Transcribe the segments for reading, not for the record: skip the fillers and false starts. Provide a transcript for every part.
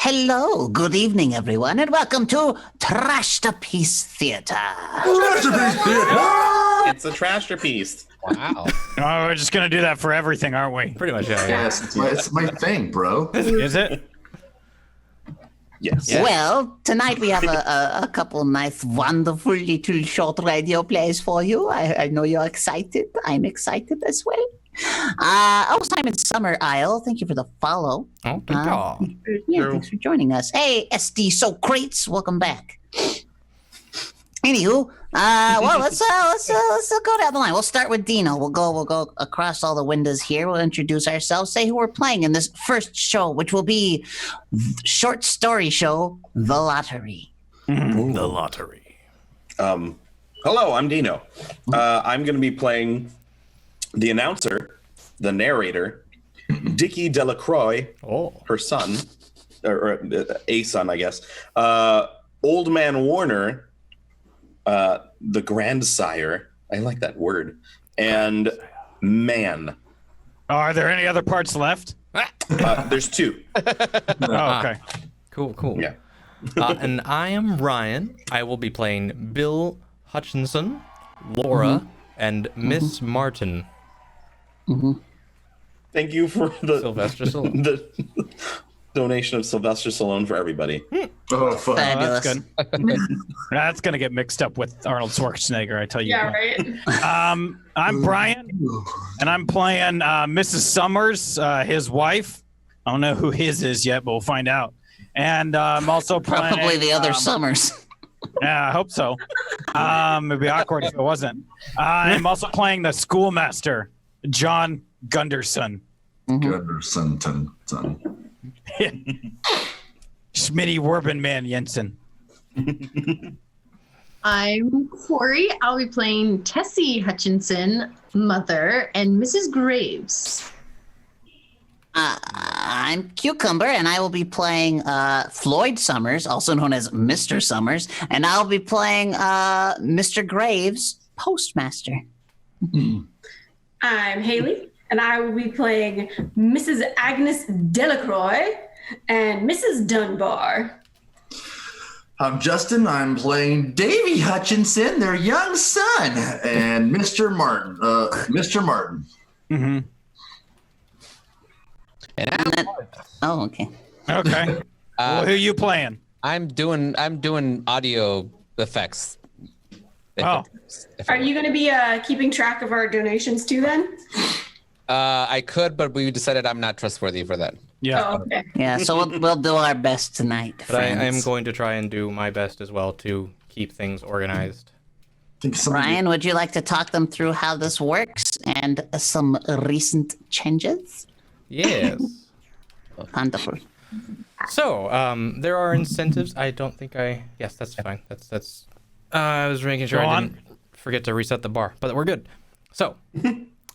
Hello, good evening, everyone, and welcome to Trashterpiece Theater. It's a Trashterpiece. Wow. Oh, we're just gonna do that for everything, aren't we? Pretty much, yeah. Yes, it's my thing, bro. Is it? Yes. Yeah. Well, tonight we have a couple nice, wonderful little short radio plays for you. I know you're excited. I'm excited as well. Simon Summer Isle, thank you for the follow. Oh, thank you. Yeah, thanks for joining us. Hey, SD Socrates, welcome back. Anywho, let's go down the line. We'll start with Dino. We'll go across all the windows here. We'll introduce ourselves, say who we're playing in this first show, which will be short story show, The Lottery. The Lottery. Hello, I'm Dino. I'm going to be playing the announcer, the narrator, Dickie Delacroix, her son, or a son, I guess. Old Man Warner, the grandsire. I like that word. And man. Are there any other parts left? There's two. Oh, okay. Cool. Yeah. And I am Ryan. I will be playing Bill Hutchinson, Laura, and Miss Martin. Thank you for the Sylvester Stallone. the donation of Sylvester Stallone for everybody. Oh, fuck. Fabulous. That's good. That's gonna get mixed up with Arnold Schwarzenegger, I tell you. Yeah, right. I'm Brian, and I'm playing Mrs. Summers, his wife. I don't know who his is yet, but we'll find out. And I'm also playing Probably the other Summers. Yeah, I hope so. It'd be awkward if it wasn't. I'm also playing the schoolmaster, John Gunderson. Gunderson. Schmitty Werbenman Jensen. I'm Corey. I'll be playing Tessie Hutchinson, mother, and Mrs. Graves. I'm Cucumber, and I will be playing Floyd Summers, also known as Mr. Summers, and I'll be playing Mr. Graves, postmaster. I'm Haley, and I will be playing Mrs. Agnes Delacroix and Mrs. Dunbar. I'm Justin. I'm playing Davy Hutchinson, their young son, and Mr. Martin. Mm-hmm. And I'm Oh, okay. Okay. Well, who are you playing? I'm doing audio effects. Oh. Are you going to be keeping track of our donations too then? I could, but we decided I'm not trustworthy for that. Yeah. Oh, okay. Yeah, so we'll do our best tonight, But I am friends. going to try and do my best as well to keep things organized. Ryan, would you like to talk them through how this works and some recent changes? Yes. Wonderful. So, there are incentives. I don't think yes, that's fine. That's I was making sure Go I on. didn't forget to reset the bar, but we're good. So,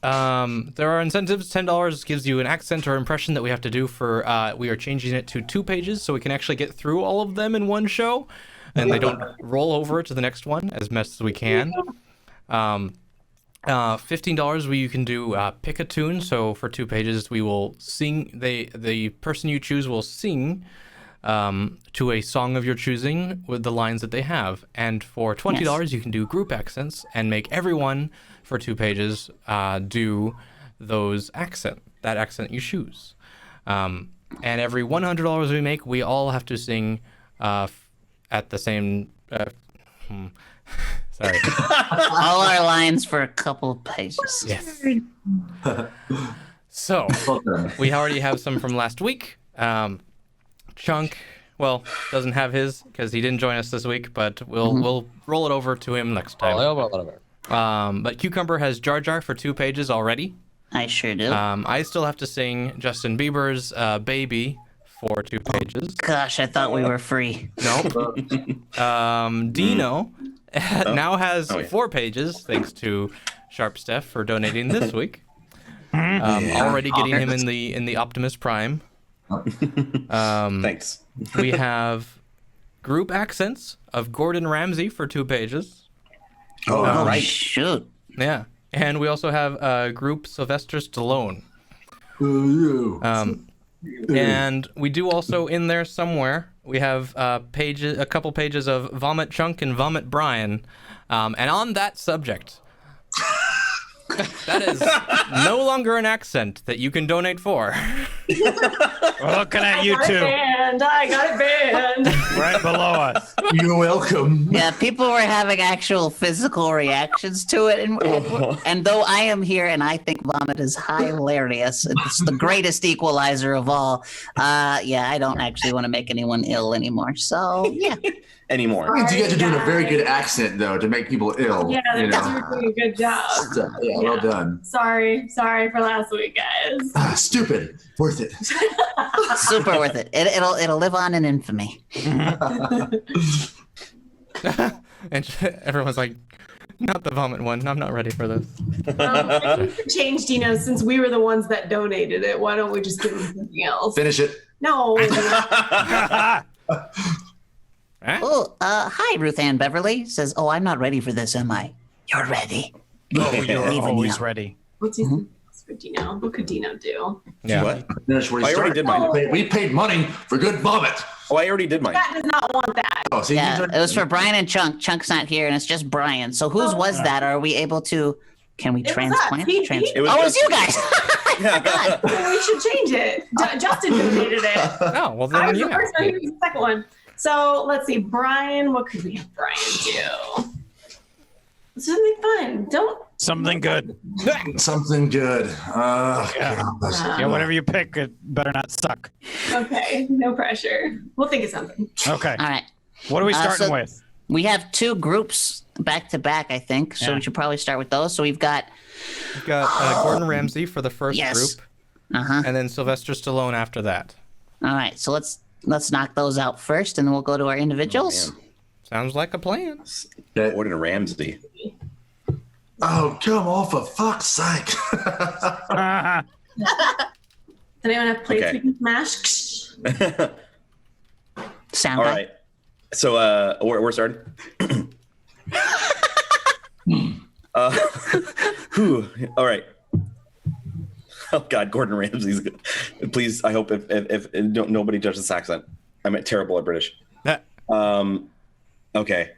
there are incentives. $10 gives you an accent or impression that we have to do for, we are changing it to 2 pages so we can actually get through all of them in one show and they don't roll over to the next one as best as we can. $15 where you can do pick a tune. So for 2 pages, we will sing. The person you choose will sing to a song of your choosing with the lines that they have. And for $20, you can do group accents and make everyone for 2 pages do that accent you choose. And every $100 we make, we all have to sing at the same. Sorry. All our lines for a couple of pages. Yes. So, we already have some from last week. Chunk, doesn't have his because he didn't join us this week, but we'll roll it over to him next time. But Cucumber has Jar Jar for 2 pages already. I sure do. I still have to sing Justin Bieber's Baby for 2 pages. Gosh, I thought we were free. No. Dino now has 4 pages, thanks to Sharp Steph for donating this week. Already getting him in the Optimus Prime. Thanks. We have group accents of Gordon Ramsay for 2 pages. Oh, right. Shoot. Yeah. And we also have group Sylvester Stallone. And we do also in there somewhere, we have a couple pages of Vomit Chunk and Vomit Brian. And on that subject, that is no longer an accent that you can donate for. We're looking at you two. I got it banned. Right below us. You're welcome. Yeah, people were having actual physical reactions to it, and though I am here and I think vomit is hilarious, it's the greatest equalizer of all. Yeah, I don't actually want to make anyone ill anymore. So yeah, Anymore. That means you guys are doing a very good accent, though, to make people ill. Yeah, you that's know? doing a good job. Yeah, well done. Sorry for last week, guys. Stupid. Worth it. super worth it. It'll live on in infamy. And everyone's like, not the vomit one. I'm not ready for this. I think we changed, Dino, since we were the ones that donated it. Why don't we just give them something else? Finish it. No. Oh, hi, Ruth Ann Beverly says, "Oh, I'm not ready for this, am I? You're ready." Oh, you're Leaving always you. ready. What's he for Dino? What could Dino do? Yeah. What? Finish where you I already started. did mine. We paid money for good vomit. Oh, I already did mine. That does not want that. Oh, see, Yeah, these are- it was for Brian and Chunk. Chunk's not here, and it's just Brian. So whose was that? Are we able to? Can we was transplant? us. It was Oh, it was just- you guys. God. Well, we should change it. Justin donated it. Oh, well I then was yeah. the first one. He was the second one. So let's see, Brian. What could we have Brian do? Something fun. Don't. Something good. something good. Yeah, whatever you pick, it better not suck. Okay, no pressure. We'll think of something. Okay. All right. What are we starting so- with? We have two groups back to back, I think. So Yeah. we should probably start with those. So we've got, We've got Gordon Ramsay for the first Yes. group, uh-huh. and then Sylvester Stallone after that. All right. So let's knock those out first, and then we'll go to our individuals. Man. Sounds like a plan. Okay. Gordon Ramsay. Oh, come on, for fuck's sake. Does anyone have plates Okay. we can smash? Sound All guy. right. So we're starting. Whew. All right. Oh God, Gordon Ramsay's good. Please, I hope if nobody judges this accent. I'm terrible at British. Okay.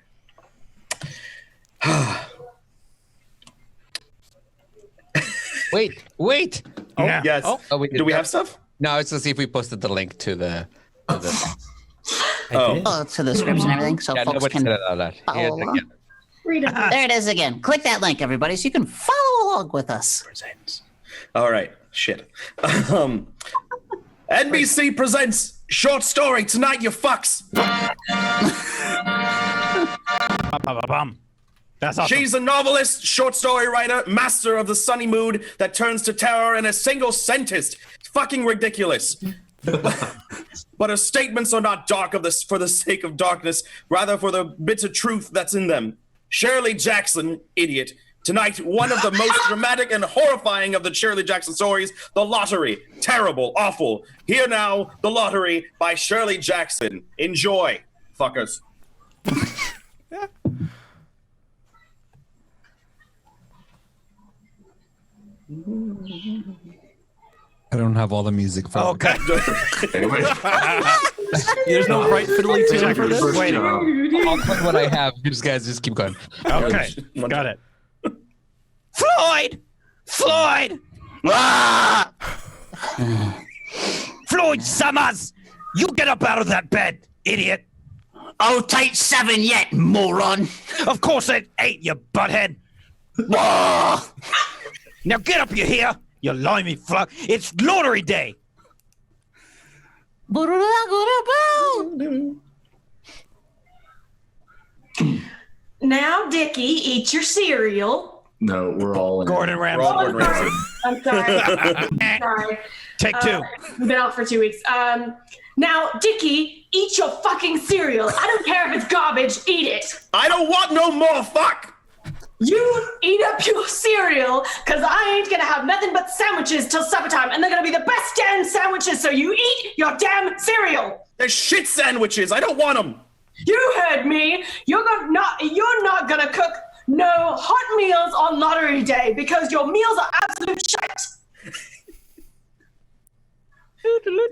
Wait. Yeah. Yes. Oh, we Do we have stuff? No, it's to see if we posted the link to the. Oh. Oh, to the scripts and everything, so Yeah, folks nobody can said it out loud. follow Here's along. again. Read it. There it is again. Click that link, everybody, so you can follow along with us. All right. Shit. NBC presents short story tonight. You fucks. Bum. That's awesome. She's a novelist, short story writer, master of the sunny mood that turns to terror in a single sentence. It's fucking ridiculous. But her statements are not dark for the sake of darkness, rather for the bitter truth that's in them. Shirley Jackson, idiot. Tonight, one of the most dramatic and horrifying of the Shirley Jackson stories, The Lottery. Terrible, awful. Here now, The Lottery by Shirley Jackson. Enjoy, fuckers. I don't have all the music for Okay. Anyway, There's no bright fiddly tune for this. first Wait. job. I'll put what I have. You guys just keep going. Okay. Got it. Floyd! Ah! Floyd Summers! You get up out of that bed, idiot! Oh, tight 7 yet, moron. Of course it ain't, you butthead! Ah! Now get up, you hear? You limey fuck. It's lottery day! Now, Dickie, eat your cereal. No, we're all in. Gordon We're all Ramsay. Gordon Ramsay. I'm sorry. Sorry. Take two. We've been out for 2 weeks. Now, Dickie, eat your fucking cereal. I don't care if it's garbage. Eat it. I don't want no more. Fuck. You eat up your cereal, because I ain't gonna have nothing but sandwiches till supper time, and they're gonna be the best damn sandwiches, so you eat your damn cereal. They're shit sandwiches. I don't want them. You heard me. You're not gonna cook no hot meals on lottery day, because your meals are absolute shit. You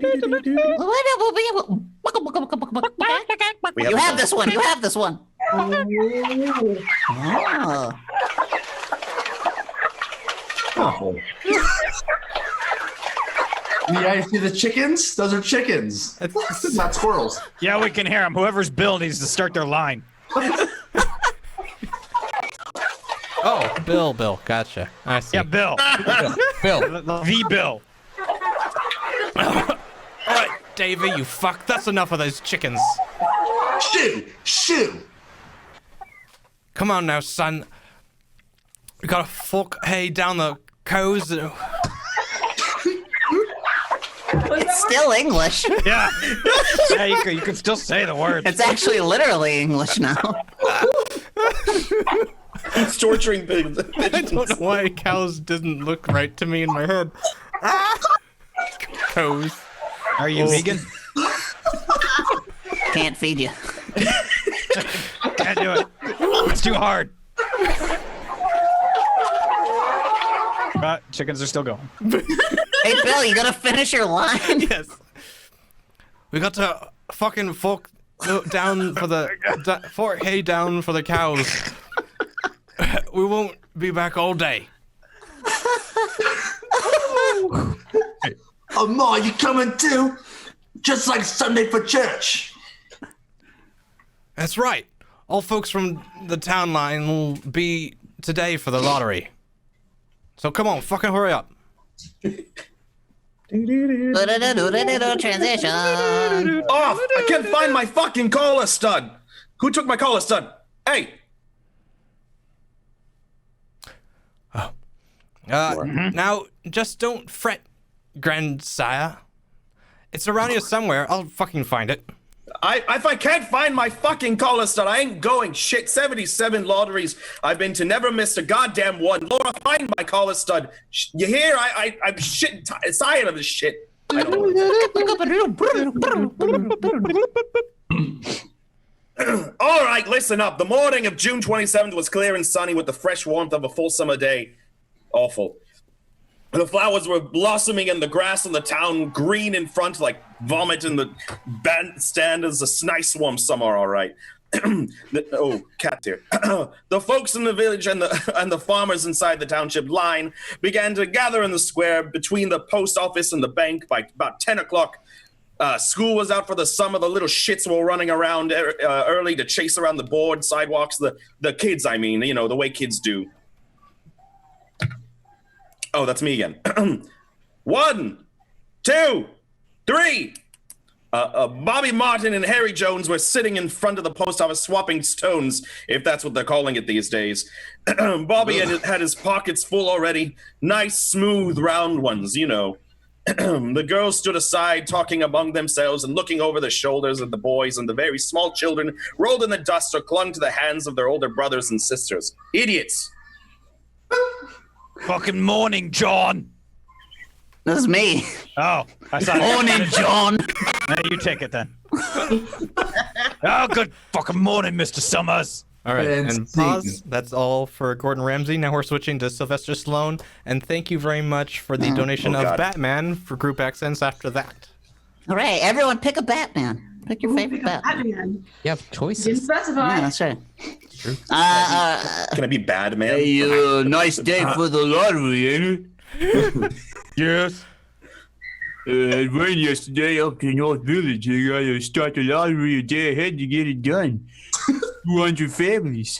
have this one. You have this one. Oh. Oh. You guys see the chickens? Those are chickens. Not squirrels. Yeah, we can hear them. Whoever's Bill needs to start their line. Oh, Bill. Gotcha. I see. Yeah, Bill. Bill. The Bill. All right, Davey, you fuck. That's enough of those chickens. Shoo! Come on now, son. We gotta fuck hay down the cows. It's still English. Yeah. Yeah, you can still say the words. It's actually literally English now. It's torturing pigs. I don't know why cows didn't look right to me in my head. Cows. Are you vegan? Can't feed you. Can't do it. It's too hard. But chickens are still going. Hey, Bill, you gotta finish your line. Yes. We got to fucking fuck down for the fork hay down for the cows. We won't be back all day. Oh, Ma, you coming too? Just like Sunday for church. That's right. All folks from the town line will be today for the lottery. So come on, fucking hurry up. Transition. Off! I can't find my fucking collar stud. Who took my collar stud? Hey! Now, just don't fret, grandsire. It's around here somewhere. I'll fucking find it. If I can't find my fucking collar stud, I ain't going. Shit, 77 lotteries I've been to, never missed a goddamn one. Laura, find my collar stud. You hear? I'm shit tired of this shit. I don't know. All right, listen up. The morning of June 27th was clear and sunny with the fresh warmth of a full summer day. Awful. The flowers were blossoming and the grass in the town green in front like vomit in the bandstand. Is a nice warm summer, all right. Cat here. The folks in the village and the farmers inside the township line began to gather in the square between the post office and the bank by about 10 o'clock. School was out for the summer. The little shits were running around early to chase around the board sidewalks. The kids, I mean, you know, the way kids do. Oh, that's me again. 1, 2, 3. Bobby Martin and Harry Jones were sitting in front of the post office swapping stones, if that's what they're calling it these days. Bobby had his pockets full already. Nice, smooth, round ones, you know. The girls stood aside, talking among themselves and looking over the shoulders of the boys, and the very small children rolled in the dust or clung to the hands of their older brothers and sisters. Idiots. Fucking morning, John. This is me. Oh, I saw it. Morning, John. Now you take it then. Oh, good fucking morning, Mr. Summers. All right, and pause. That's all for Gordon Ramsay. Now we're switching to Sylvester Stallone. And thank you very much for the donation of Batman for group accents after that. All right, everyone pick a Batman. Pick your favorite Batman. You have choices. Didn't specify. Yeah, that's right. Can I be bad, man? Hey, nice day for the lottery, ain't it? Yes. It rained yesterday up to North Village. They gotta start the lottery a day ahead to get it done. 200 families.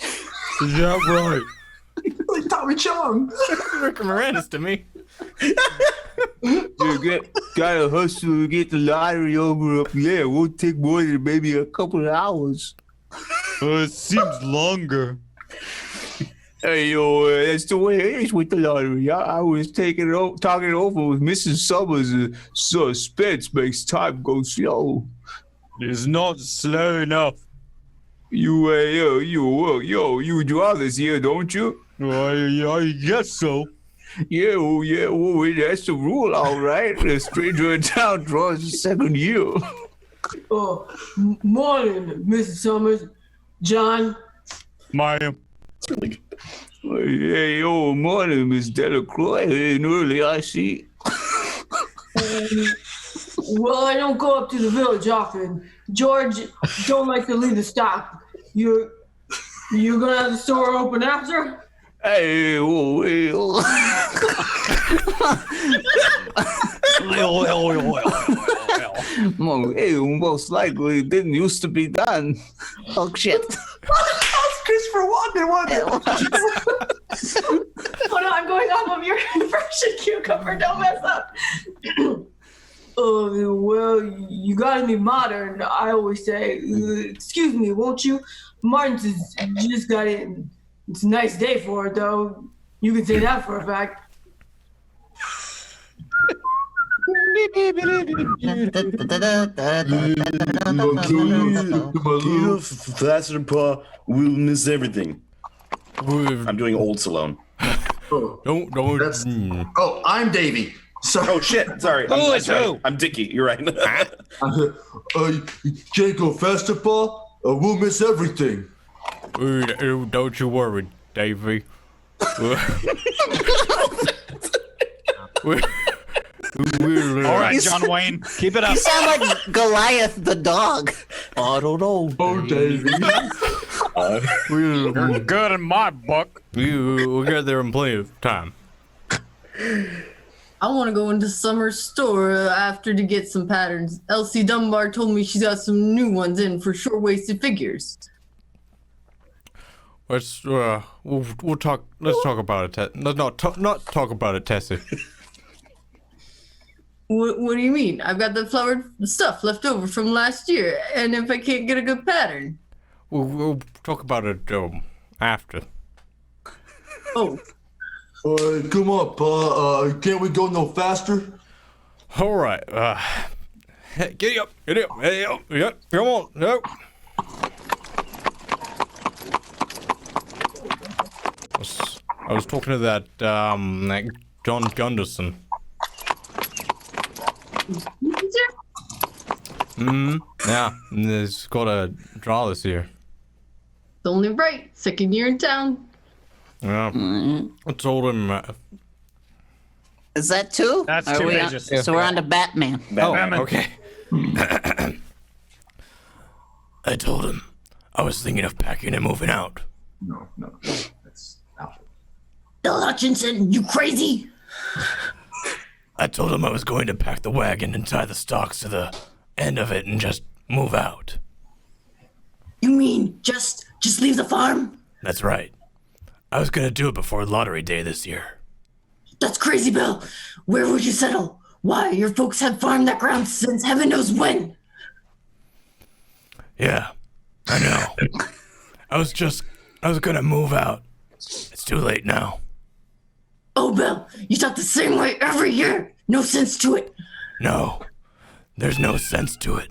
Is that right? Like Tommy Chong. Rick Moranis to me. You gotta hustle to get the lottery over up there. It won't take more than maybe a couple of hours. It seems longer. Hey, that's the way it is with the lottery. I was talking it over with Mrs. Summers. Suspense makes time go slow. It's not slow enough. You draw this here, don't you? I guess so. Yeah, that's the rule, all right. A stranger in town draws the second year. Morning, Mrs. Summers. John. Ma'am. It's really good. Hey, morning, Miss Delacroix. Early, I see. Well, I don't go up to the village often. George don't like to leave the stop. You gonna have the store open after? Hey, most likely it didn't used to be done. Oh shit! That's Christopher Walken, wasn't it? Oh no, I'm going off of your impression, Cucumber. Don't mess up. Well, you gotta be modern. I always say, excuse me, won't you? Martin's just got in. It's a nice day for it, though. You can say that for a fact. Faster, Pa. We'll miss everything. I'm doing Old Salone. Don't. Oh, I'm Davy. So, Oh shit! Sorry. Who is who? I'm Dickie. You're right. you can't go faster, Paul. We'll miss everything. Don't you worry, Davey. All right, John Wayne, keep it up. You sound like Goliath the dog. I don't know. Oh, Davy. You're good in my book. We'll get there in plenty of time. I want to go into Summer's store after to get some patterns. Elsie Dunbar told me she's got some new ones in for short-waisted figures. Let's we'll talk. Let's talk about it. Not talk about it, Tessie. What do you mean? I've got the flowered stuff left over from last year, and if I can't get a good pattern. We'll talk about it after. Oh. Come on, Pa. Can't we go no faster? All right. Get up. Yeah, come on. No. I was talking to that John Gunderson. Yeah. He's got a draw this year. It's only right. Second year in town. Yeah. I told him. Is that two? That's Are 2 we pages. So we're on to Batman. Oh, okay. I told him I was thinking of packing and moving out. No. That's out. Bill Hutchinson, you crazy? I told him I was going to pack the wagon and tie the stalks to the end of it and just move out. You mean just leave the farm? That's right. I was gonna do it before lottery day this year. That's crazy, Bill. Where would you settle? Why? Your folks have farmed that ground since heaven knows when. Yeah, I know. I was gonna move out. It's too late now. Oh, Bill, you talk the same way every year. No sense to it. No, there's no sense to it.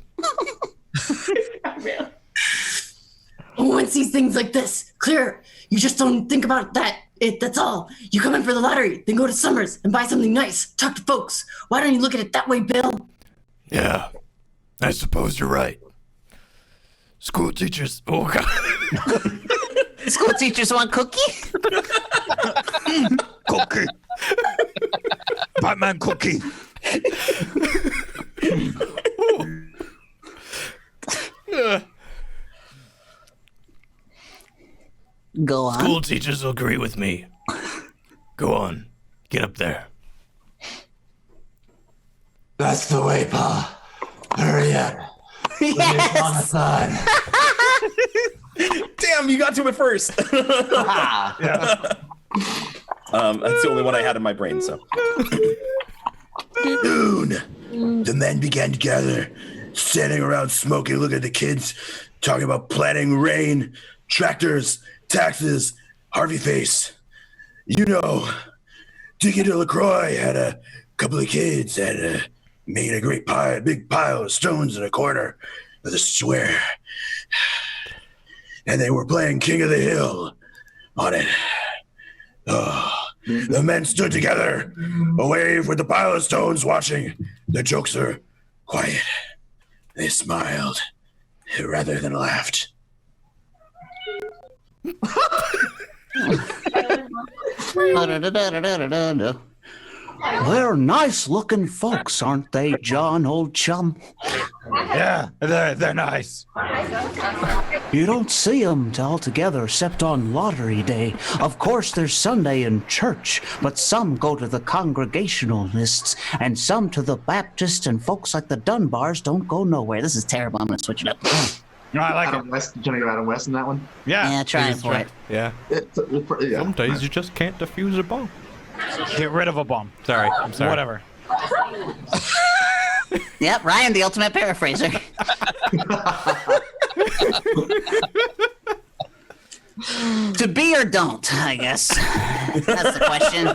One sees things like this, clear. You just don't think about that's all. You come in for the lottery, then go to Summers and buy something nice. Talk to folks. Why don't you look at it that way, Bill? Yeah, I suppose you're right. School teachers. Oh God. School teachers want cookie? Cookie. Batman cookie. Go on. School teachers will agree with me. Go on. Get up there. That's the way, Pa. Hurry up. Yes. Damn, you got to it first. That's the only one I had in my brain. So. Noon. The men began to gather, standing around smoking, looking at the kids, talking about planning rain, tractors, taxes, Harvey Face. You know, Dickie DeLacroix had a couple of kids that made a big pile of stones in a corner of the square. And they were playing King of the Hill on it. Oh, the men stood together, away with the pile of stones, watching. The jokester quiet. They smiled rather than laughed. They're nice-looking folks, aren't they, John, old chum? Yeah, they're nice. You don't see 'em altogether except on lottery day. Of course, there's Sunday in church, but some go to the Congregationalists, and some to the Baptist, and folks like the Dunbars don't go nowhere. This is terrible. I'm going to switch it up. No, I like Adam West. You trying to go Adam West in that one? Yeah, try for it. Yeah. Yeah. Some days you just can't defuse a bomb. Get rid of a bomb. Sorry, I'm sorry. Whatever. Yep, Ryan, the ultimate paraphraser. To be or don't, I guess. That's the question.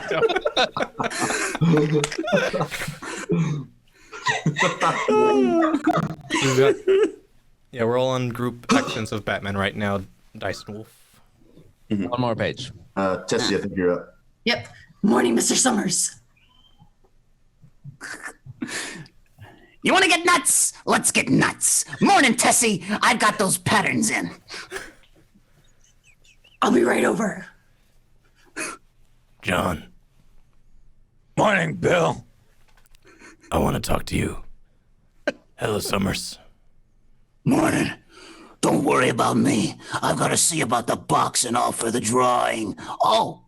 Yeah, we're all on group actions of Batman right now. Dyson Wolf. One more page. Tessie, I think you're up. Yep. Morning, Mr. Summers. You want to get nuts? Let's get nuts. Morning, Tessie. I've got those patterns in. I'll be right over. John, Morning, Bill. I want to talk to you. Hello, Summers. Morning. Don't worry about me. I've got to see about the box and all for the drawing. Oh,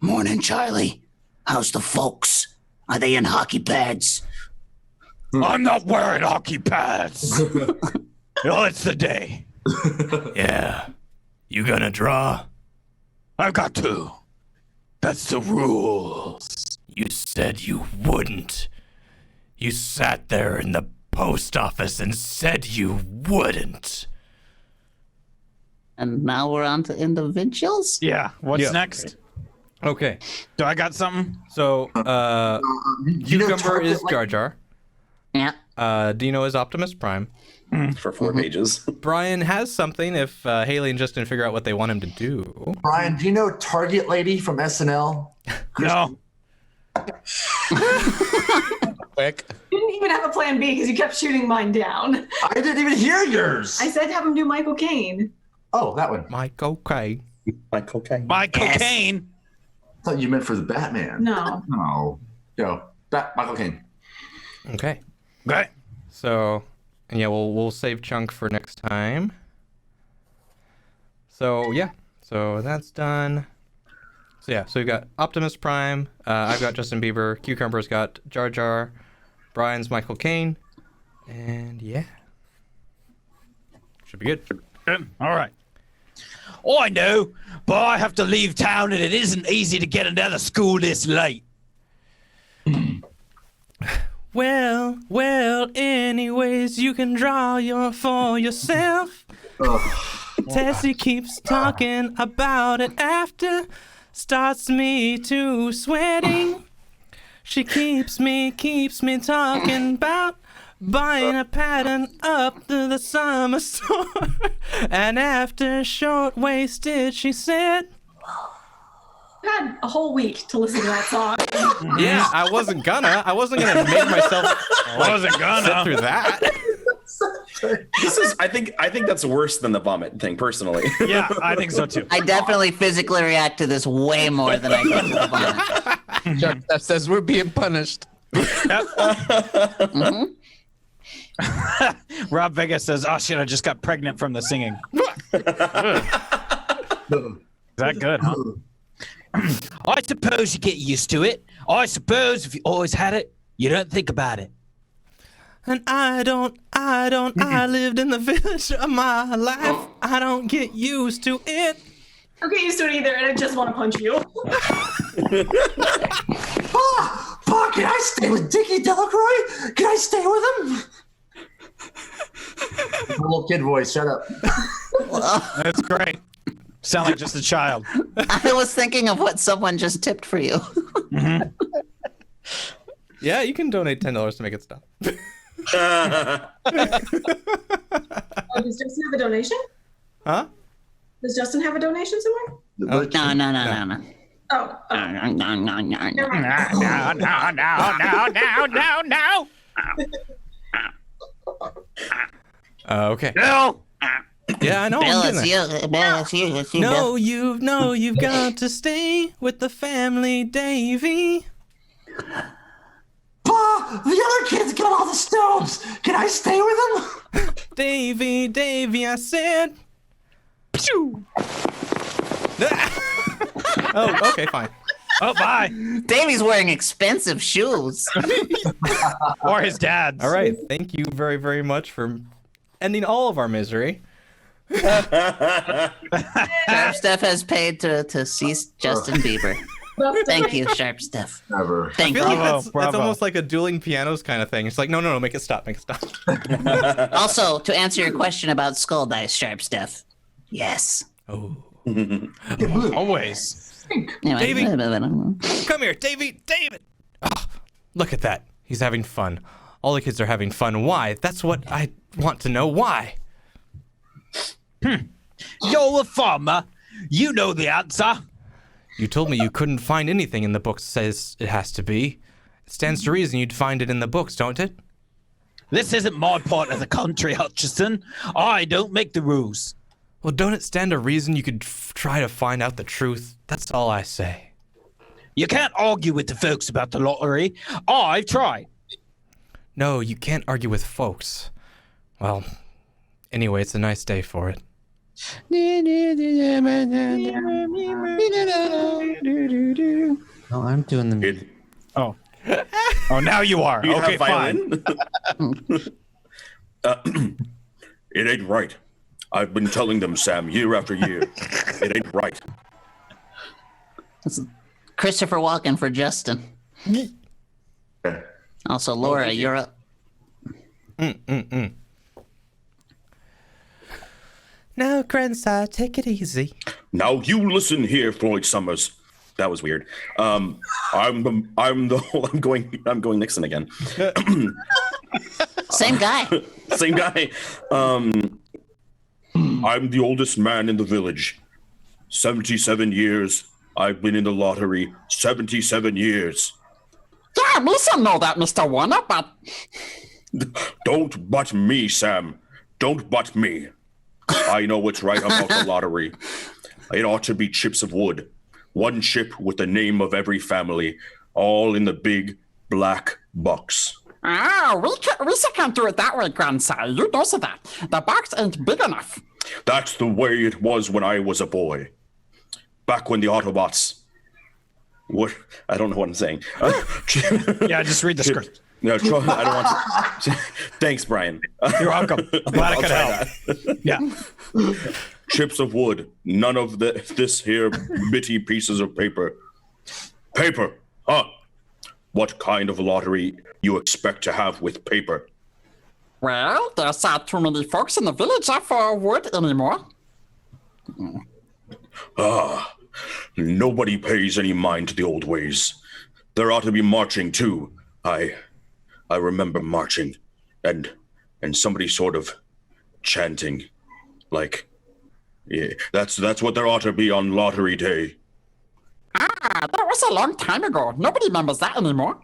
morning, Charlie. How's the folks? Are they in hockey pads? I'm not wearing hockey pads. Oh, it's the day. Yeah. You gonna draw? I've got to. That's the rules. You said you wouldn't. You sat there in the post office and said you wouldn't. And now we're on to individuals? Yeah. What's next? Okay. Do I got something? So, Cucumber is Jar Jar. Yeah. Dino is Optimus Prime. For 4 pages. Brian has something if Haley and Justin figure out what they want him to do. Brian, do you know Target Lady from SNL? No. Quick. You didn't even have a plan B because you kept shooting mine down. I didn't even hear yours. I said have him do Michael Caine. Oh, that one. Michael Caine. Michael Caine. My cocaine. I thought you meant for the Batman. No. No. Go. Michael Caine. Okay. Okay. So, yeah, we'll save Chunk for next time. So, yeah. So that's done. So, yeah. So we've got Optimus Prime. I've got Justin Bieber. Cucumber's got Jar Jar. Brian's Michael Caine. And, yeah. Should be good. Good. All right. Oh, I know, but I have to leave town and it isn't easy to get another school this late. Well, anyways, you can draw for yourself. Tessie keeps talking about it after, starts me to sweating. She keeps me talking about buying a pattern up to the summer store. And after short-waisted, she said, You had a whole week to listen to that song. yeah, I wasn't gonna make myself sit through that. This is I think that's worse than the vomit thing, personally. Yeah, I think so too. I definitely physically react to this way more than I did to the vomit. Chuck that says we're being punished. Rob Vega says, "Oh shit, I just got pregnant from the singing." Is that good, huh? I suppose you get used to it. I suppose if you always had it, you don't think about it. And I lived in the village of my life. I don't get used to it. I don't get used to it either, and I just want to punch you. Pa, can I stay with Dickie Delacroix? Can I stay with him? Little kid voice, shut up. That's great. Sound like just a child. I was thinking of what someone just tipped for you. Yeah, you can donate $10 to make it stop. Does Justin have a donation? Huh? Does Justin have a donation somewhere? No. Oh. No. Okay. Bill! Yeah, I know. Bill, I'm it's getting you. Bill, it's you. It's you, No, Bill. you've got to stay with the family, Davy. Pa, the other kids got all the stones. Can I stay with them? Davy, I said. Pew! Oh, okay, fine. Oh, bye. Davy's wearing expensive shoes. Or his dad's. All right, thank you very, very much for ending all of our misery. Sharp Steph has paid to cease Justin Bieber. Thank you, Sharp Steph. Never. Thank I you. feel like that's almost like a dueling pianos kind of thing. It's like, no, make it stop. Also, to answer your question about skull dice, Sharp Steph, yes. Oh. Always. Anyway, Davey, come here, David. Oh, look at that. He's having fun. All the kids are having fun. Why? That's what I want to know. Why? You're a farmer. You know the answer. You told me you couldn't find anything in the books that says it has to be. It stands to reason you'd find it in the books, don't it? This isn't my part of the country, Hutchison. I don't make the rules. Well, don't it stand to reason you could try to find out the truth? That's all I say. You can't argue with the folks about the lottery. I've tried. No, you can't argue with folks. Well, anyway, it's a nice day for it. Oh, I'm doing the. Oh. Oh, now you are. You Okay, have fine. violin? It ain't right. I've been telling them, Sam, year after year. It ain't right. That's Christopher Walken for Justin. Also, Laura, you're up. Now, grandson, take it easy. Now you listen here, Floyd Summers. That was weird. I'm going Nixon again. Same guy. Same guy. I'm the oldest man in the village. 77 years. I've been in the lottery. 77 years. Yeah, me some know that, Mr. Warner, but... Don't butt me, Sam. Don't butt me. I know what's right about the lottery. It ought to be chips of wood. One chip with the name of every family, all in the big black box. we can't do it that way, grandson. You know that. The box ain't big enough. That's the way it was when I was a boy. Back when the Autobots... What? I don't know what I'm saying. Yeah, just read the script. No, I don't want to. Thanks, Brian. You're welcome. I'm glad I could help. Yeah. Chips of wood. None of this here bitty pieces of paper. Paper, huh? What kind of lottery you expect to have with paper? Well, there's not too many folks in the village for wood anymore. Nobody pays any mind to the old ways. There ought to be marching too. I remember marching and somebody sort of chanting, like, yeah, that's what there ought to be on lottery day. That was a long time ago. Nobody remembers that anymore.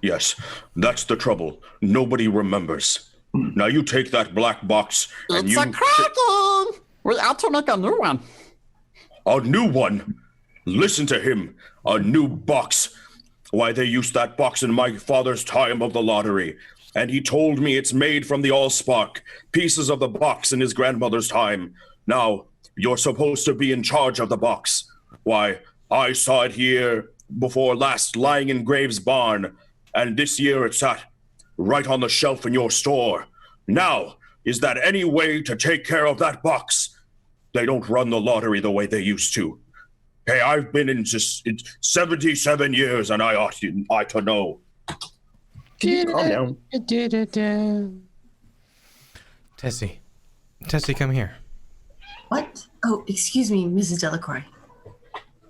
Yes, that's the trouble. Nobody remembers. Now you take that black box and It's a cracking! We ought to make a new one. A new one? Listen to him. A new box. Why, they used that box in my father's time of the lottery. And he told me it's made from the Allspark, pieces of the box in his grandmother's time. Now, you're supposed to be in charge of the box. Why, I saw it here before last lying in Graves' barn, and this year it's sat right on the shelf in your store. Now, is that any way to take care of that box? They don't run the lottery the way they used to. Hey, I've been in just 77 years, and I ought to know. Calm down. Tessie, come here. What? Oh, excuse me, Mrs. Delacroix.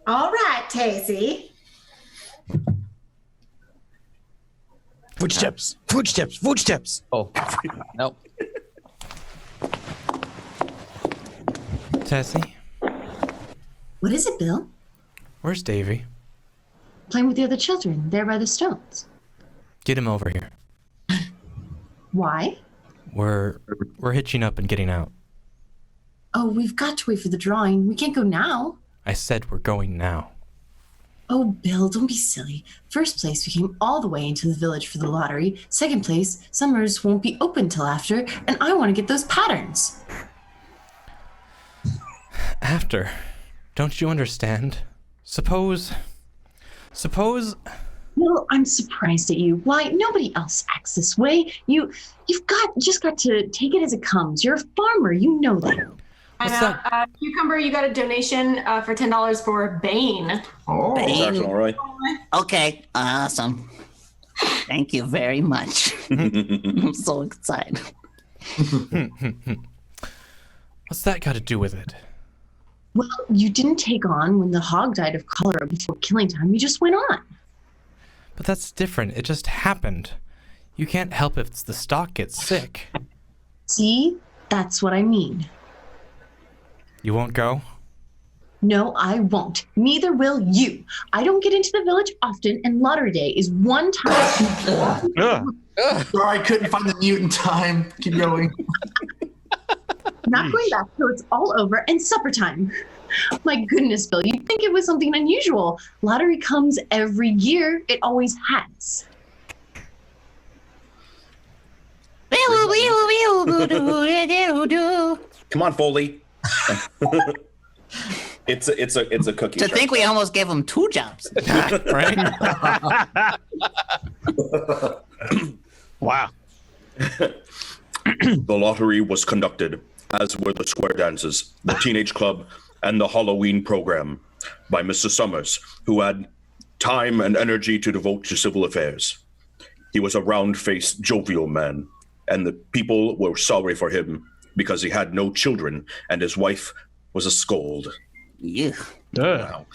All right, Tassie. Footsteps. Oh, nope. Tessie, What is it, Bill? where's Davy? Playing with the other children, there by the stones. Get him over here. Why? We're hitching up and getting out. Oh, we've got to wait for the drawing. We can't go now. I said we're going now. Oh, Bill, don't be silly. First place, we came all the way into the village for the lottery. Second place, Summers won't be open till after, and I want to get those patterns. After? Don't you understand? Suppose... Well, I'm surprised at you. Why, nobody else acts this way. You've just got to take it as it comes. You're a farmer, you know that. Cucumber, you got a donation for $10 for Bane. Oh, Bane. all right. Okay, awesome. Thank you very much. I'm so excited. What's that got to do with it? Well, you didn't take on when the hog died of cholera before killing time. You just went on. But that's different. It just happened. You can't help if the stock gets sick. See? That's what I mean. You won't go? No, I won't. Neither will you. I don't get into the village often, and lottery day is one time. Sorry, I couldn't find the mute in time. Keep going. Not going back till it's all over and supper time. My goodness, Bill, you'd think it was something unusual. Lottery comes every year. It always has. Come on, Foley. It's a cookie. To think we almost gave him 2 jobs. Right? Wow. The lottery was conducted, as were the square dances, the teenage club, and the Halloween program, by Mr. Summers, who had time and energy to devote to civil affairs. He was a round-faced, jovial man, and the people were sorry for him because he had no children and his wife was a scold. Yeah. Wow.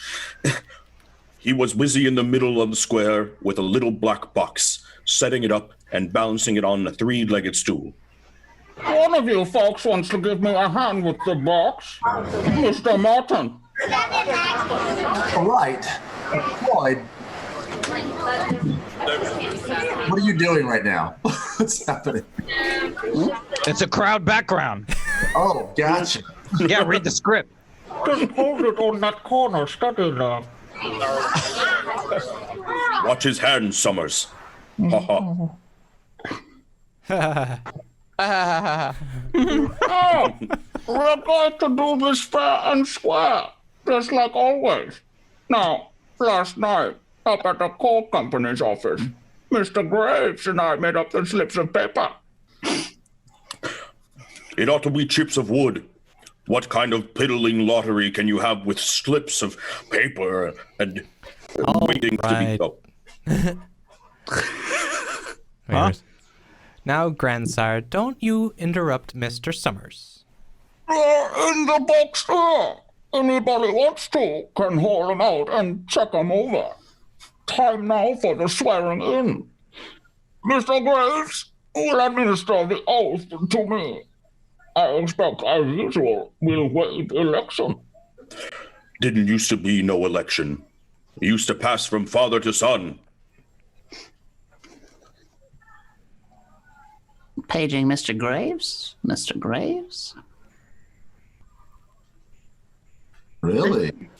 He was busy in the middle of the square with a little black box, setting it up and balancing it on a 3-legged stool. One of you folks wants to give me a hand with the box. Mr. Martin. All right. Floyd, what are you doing right now? What's happening? It's a crowd background. Oh, gotcha. Yeah, read the script. Just hold it on that corner, steady now. Watch his hands, Summers. Ha ha. Oh, we're going to do this fair and square, just like always. Now, last night, up at the coal company's office, Mr. Graves and I made up the slips of paper. It ought to be chips of wood. What kind of piddling lottery can you have with slips of paper and waiting to be... Huh? Now, grandsire, don't you interrupt Mr. Summers. They're in the box there. Anybody wants to can haul them out and check them over. Time now for the swearing in. Mr. Graves will administer the oath to me. I expect, as usual, we'll waive election. Didn't used to be no election. It used to pass from father to son. Paging Mr. Graves? Mr. Graves? Really?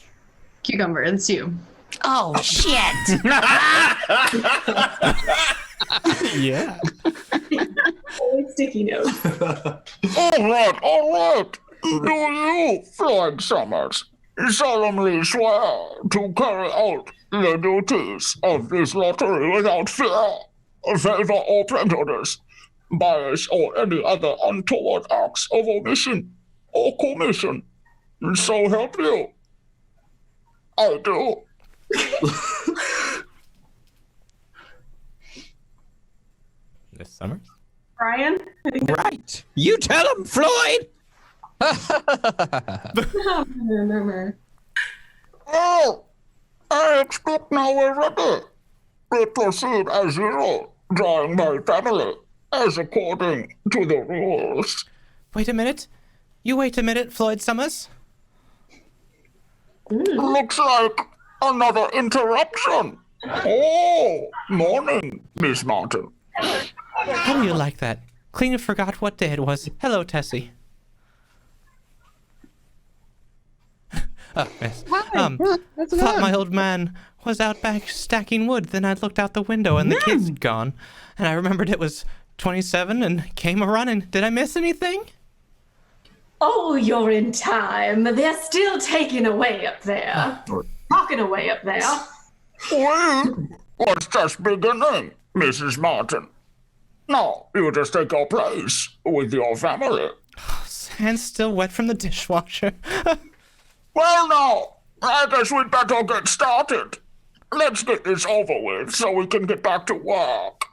Cucumber, it's you. Oh, shit! Yeah. Sticky notes. All right. Do you, Floyd Summers, solemnly swear to carry out the duties of this lottery without fear, favor, or prejudice, bias, or any other untoward acts of omission or commission? So help you. I do. Miss Summers? Brian? Right. You tell him, Floyd. Oh, I expect now we're ready. We proceed as usual, drawing my family, as according to the rules. Wait a minute. You wait a minute, Floyd Summers. Looks like another interruption. Oh, morning, Miss Martin. How do you like that? Clean forgot what day it was. Hello, Tessie. Yes. Hi. That's Thought good. my old man, was out back stacking wood. Then I looked out the window and the kids had gone. And I remembered it was 27 and came a-running. Did I miss anything? Oh, you're in time. They're still taking away up there. Talking away up there. Well, what's just beginning, Mrs. Martin? Now, you just take your place with your family. Hands still wet from the dishwasher. Well, now, I guess we'd better get started. Let's get this over with so we can get back to work.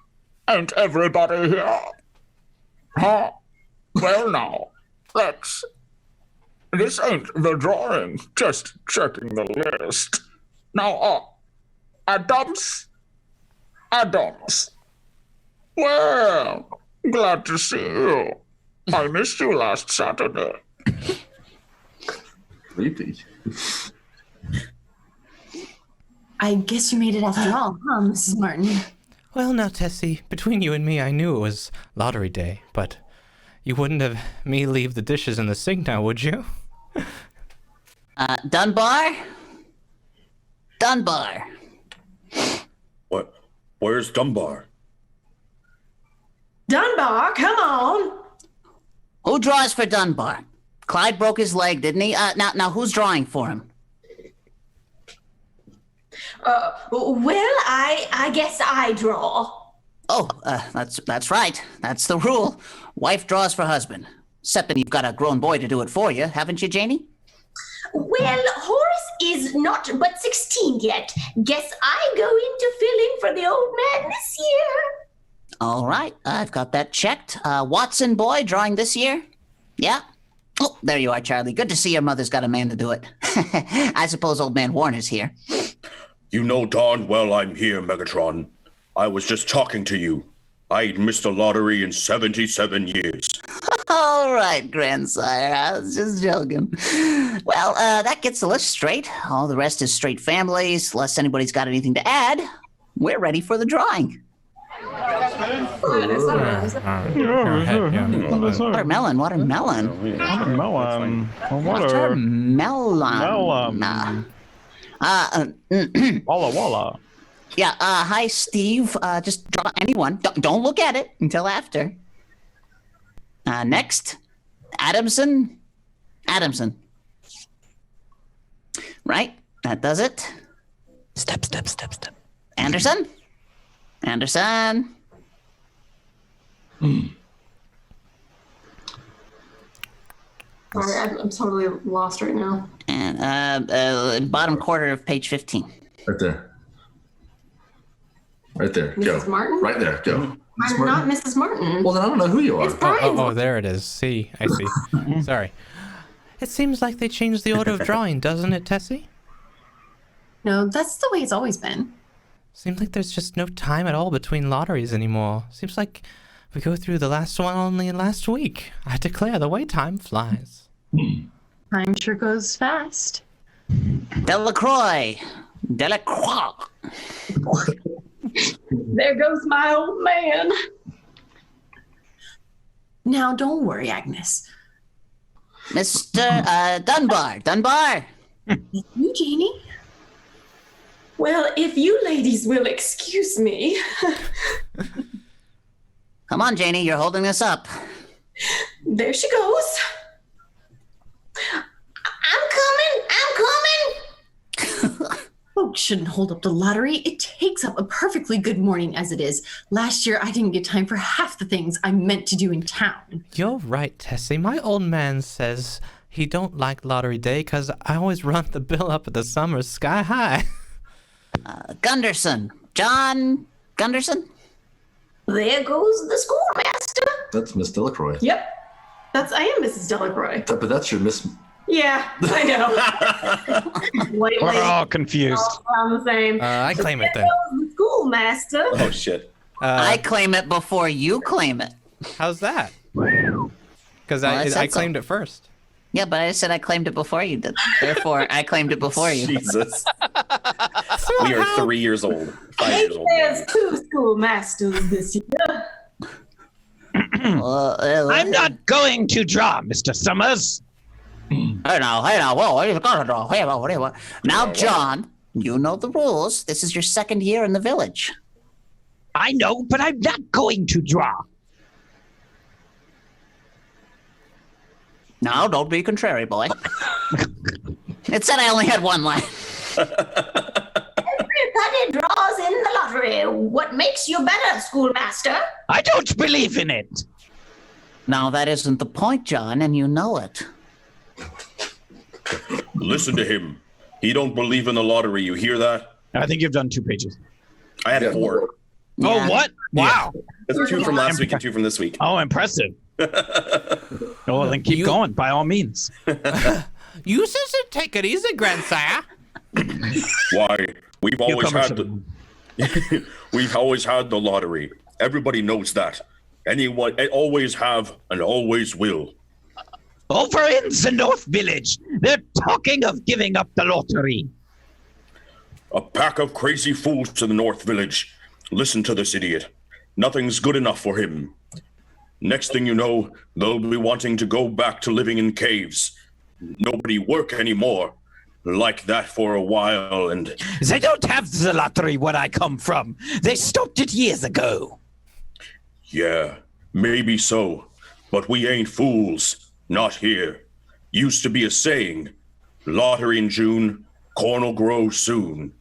Ain't everybody here? Huh? Well, now, let's... This ain't the drawing, just checking the list. Now, Adams? Well, glad to see you. I missed you last Saturday. Creepy. I guess you made it after all, huh, Mrs. Martin? Well, now, Tessie, between you and me, I knew it was lottery day, but you wouldn't have me leave the dishes in the sink now, would you? Dunbar? Dunbar. What? Where's Dunbar? Dunbar, come on. Who draws for Dunbar? Clyde broke his leg, didn't he? Now, who's drawing for him? Well, I guess I draw. Oh, that's right. That's the rule. Wife draws for husband. Except you've got a grown boy to do it for you, haven't you, Janie? Well, Horace is not but 16 yet. Guess I go in to fill in for the old man this year. All right, I've got that checked. Watson boy drawing this year? Yeah? Oh, there you are, Charlie. Good to see your mother's got a man to do it. I suppose old man Warner's here. You know darn well I'm here, Megatron. I was just talking to you. I'd missed a lottery in 77 years. All right, grandsire. I was just joking. Well, that gets the list straight. All the rest is straight families. Unless anybody's got anything to add, we're ready for the drawing. Watermelon. Walla walla. Yeah, hi, Steve. Just draw anyone. Don't look at it until after. Next, Adamson. Right, that does it. Step. Anderson. Sorry, I'm totally lost right now. And bottom quarter of page 15. Right there. Go. Mrs. Martin? Right there. Go. I'm not Mrs. Martin. Well, then I don't know who you are. It's Brian. Oh, there it is. See, I see. Sorry. It seems like they changed the order of drawing, doesn't it, Tessie? No, that's the way it's always been. Seems like there's just no time at all between lotteries anymore. Seems like we go through the last one only last week. I declare the way time flies. Time sure goes fast. Delacroix. There goes my old man. Now, don't worry, Agnes. Mr. Dunbar. You, Janie? Well, if you ladies will excuse me. Come on, Janie, you're holding us up. There she goes. I'm coming. Folks shouldn't hold up the lottery. It takes up a perfectly good morning as it is. Last year, I didn't get time for half the things I meant to do in town. You're right, Tessie. My old man says he don't like lottery day because I always run the bill up at the Summers sky high. Gunderson. John Gunderson? There goes the schoolmaster. That's Miss Delacroix. Yep. I am Mrs. Delacroix. But that's your Miss. Yeah, I know. We're all confused. All the same. I claim it then. There goes the schoolmaster. Oh, shit. I claim it before you claim it. How's that? Because I claimed it first. Yeah, but I said I claimed it before you did. Therefore, I claimed it before you. Jesus. We are 3 years old. 5 years old. There's 2 schoolmasters this year. I'm not going to draw, Mr. Summers. Hey now, whoa, what are you gonna draw? Hey, what? Now, John, You know the rules. This is your second year in the village. I know, but I'm not going to draw. No, don't be contrary, boy. It said I only had one line. Everybody draws in the lottery. What makes you better, schoolmaster? I don't believe in it. Now, that isn't the point, John, and you know it. Listen to him. He don't believe in the lottery. You hear that? I think you've done 2 pages. I had 4. Yeah. Oh, what? Wow. That's 2 from last week and 2 from this week. Oh, impressive. Well, then keep going, by all means. You should take it easy, grandsire. Why? We've always had we've always had the lottery. Everybody knows that. Anyone always have and always will. Over in the North Village, they're talking of giving up the lottery. A pack of crazy fools to the North Village. Listen to this idiot. Nothing's good enough for him. Next thing you know, they'll be wanting to go back to living in caves. Nobody work anymore. Like that for a while, and They don't have the lottery where I come from. They stopped it years ago. yeah, maybe so. But we ain't fools. Not here. Used to be a saying. Lottery in June, corn'll grow soon.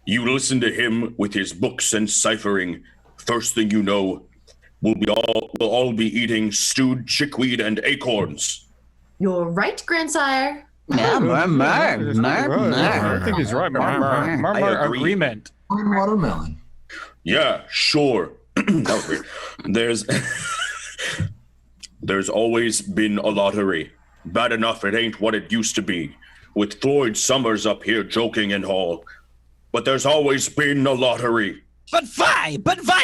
You listen to him with his books and ciphering. First thing you know, we'll all be eating stewed chickweed and acorns. You're right, grandsire. Yeah, I think he's right. I agree. Agreement. Watermelon. Yeah, sure. That was weird. There's always been a lottery. Bad enough it ain't what it used to be, with Floyd Summers up here joking and all. But there's always been a lottery. But why,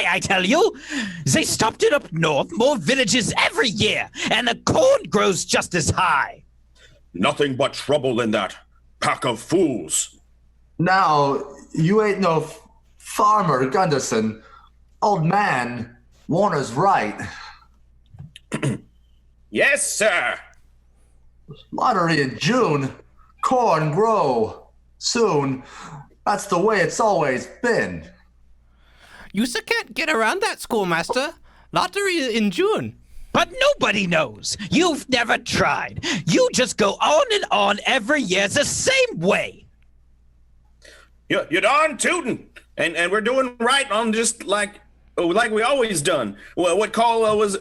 I tell you? They stopped it up north, more villages every year, and the corn grows just as high. Nothing but trouble in that pack of fools. Now, you ain't no farmer, Gunderson. Old man, Warner's right. Yes, sir. Lottery in June, corn grow soon. That's the way it's always been. You can't get around that, schoolmaster. Lottery in June. But nobody knows. You've never tried. You just go on and on every year the same way. You're darn tootin'. And we're doing right on just like we always done. Well, what call was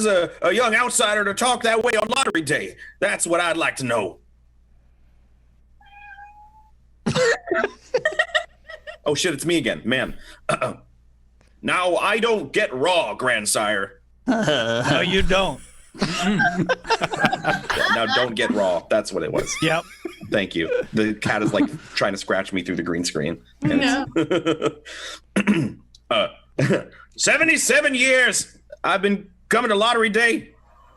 a young outsider to talk that way on lottery day? That's what I'd like to know. Oh shit, it's me again, man. Now I don't get raw, grandsire. No, you don't. Now don't get raw. That's what it was. Yep. Thank you. The cat is like trying to scratch me through the green screen. Yeah. 77 years I've been coming to lottery day.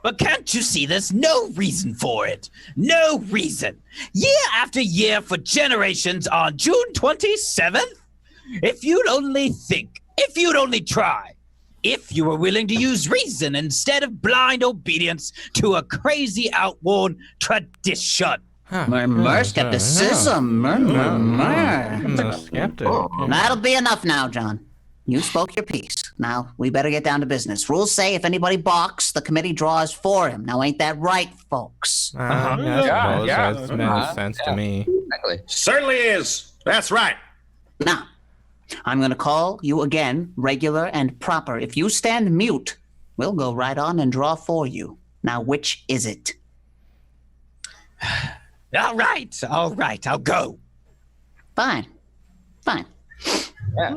But can't you see there's no reason for it? No reason. Year after year for generations on June 27th? If you'd only think, if you'd only try, if you were willing to use reason instead of blind obedience to a crazy outworn tradition. More skepticism. Skeptic. That'll be enough now, John. You spoke your piece. Now, we better get down to business. Rules say if anybody balks, the committee draws for him. Now, ain't that right, folks? That makes sense to me. Exactly. Certainly is. That's right. Now, I'm going to call you again, regular and proper. If you stand mute, we'll go right on and draw for you. Now, which is it? All right, I'll go. Fine. Yeah.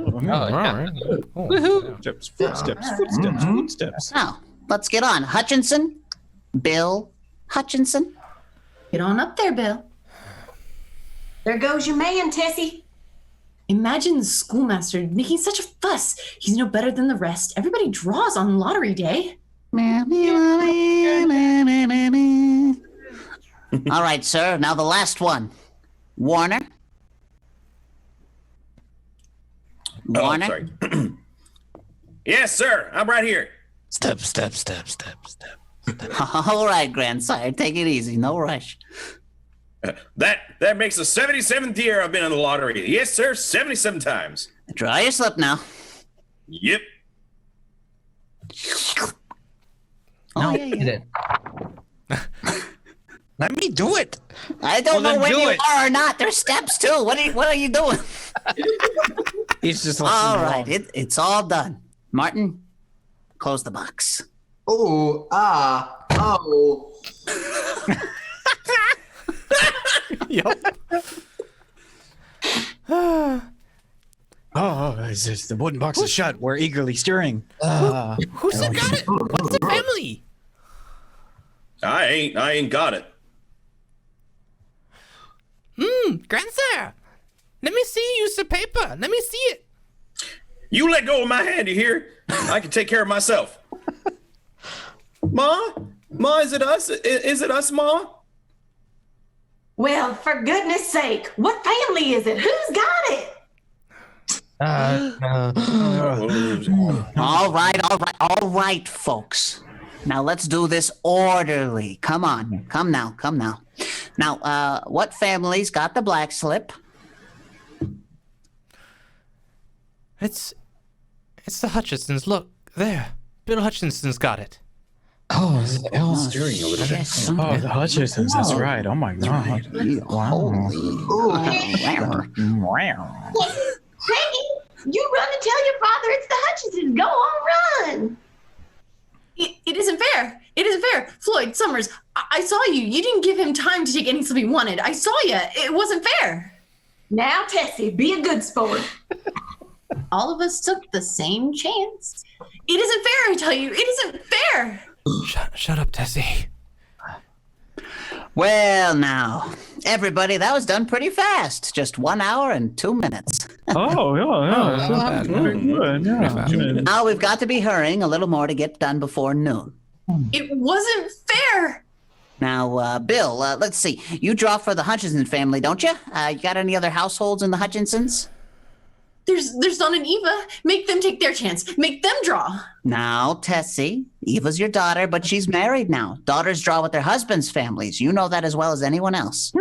Footsteps. Now, let's get on. Hutchinson? Bill Hutchinson? Get on up there, Bill. There goes your man, Tessie. Imagine the schoolmaster making such a fuss. He's no better than the rest. Everybody draws on lottery day. All right, sir. Now the last one. Warner? Warner? Sorry. Yes, sir. I'm right here. Step. All right, grandsire. Take it easy. No rush. That makes the 77th year I've been in the lottery. Yes, sir, 77 times. Draw your slip now. Yep. Oh, yeah, you did. Let me do it. I don't know when you it. are or not. There's steps too. What are you doing? He's just all right. It's all done. Martin, close the box. Oh. Yep. The wooden box is shut. We're eagerly stirring. Who said got it? What's the family? I ain't got it. Grandsire, let me see you some paper. Let me see it. You let go of my hand, you hear? I can take care of myself. Ma, is it us? Is it us, Ma? Well, for goodness sake, what family is it? Who's got it? All right, folks. Now let's do this orderly. Come on, come now. Now, what family's got the black slip? It's the Hutchinsons. Look there, Bill Hutchinson's got it. Oh, Stirring a little bit. Yes. Oh, the Hutchinsons. That's right. Oh my God. Wow. Peggy, you run and tell your father it's the Hutchinsons. Go on, run. It isn't fair. It isn't fair. Floyd, Summers, I saw you. You didn't give him time to take any slip he wanted. I saw you. It wasn't fair. Now, Tessie, be a good sport. All of us took the same chance. It isn't fair, I tell you. It isn't fair. Shut up, Tessie. Well, now, everybody, that was done pretty fast. Just 1 hour and 2 minutes. Oh, yeah. Not bad. Very good. Yeah. Now we've got to be hurrying a little more to get done before noon. It wasn't fair. Now, Bill, let's see. You draw for the Hutchinson family, don't you? You got any other households in the Hutchinsons? There's Don and Eva. Make them take their chance. Make them draw. Now, Tessie, Eva's your daughter, but she's married now. Daughters draw with their husbands' families. You know that as well as anyone else.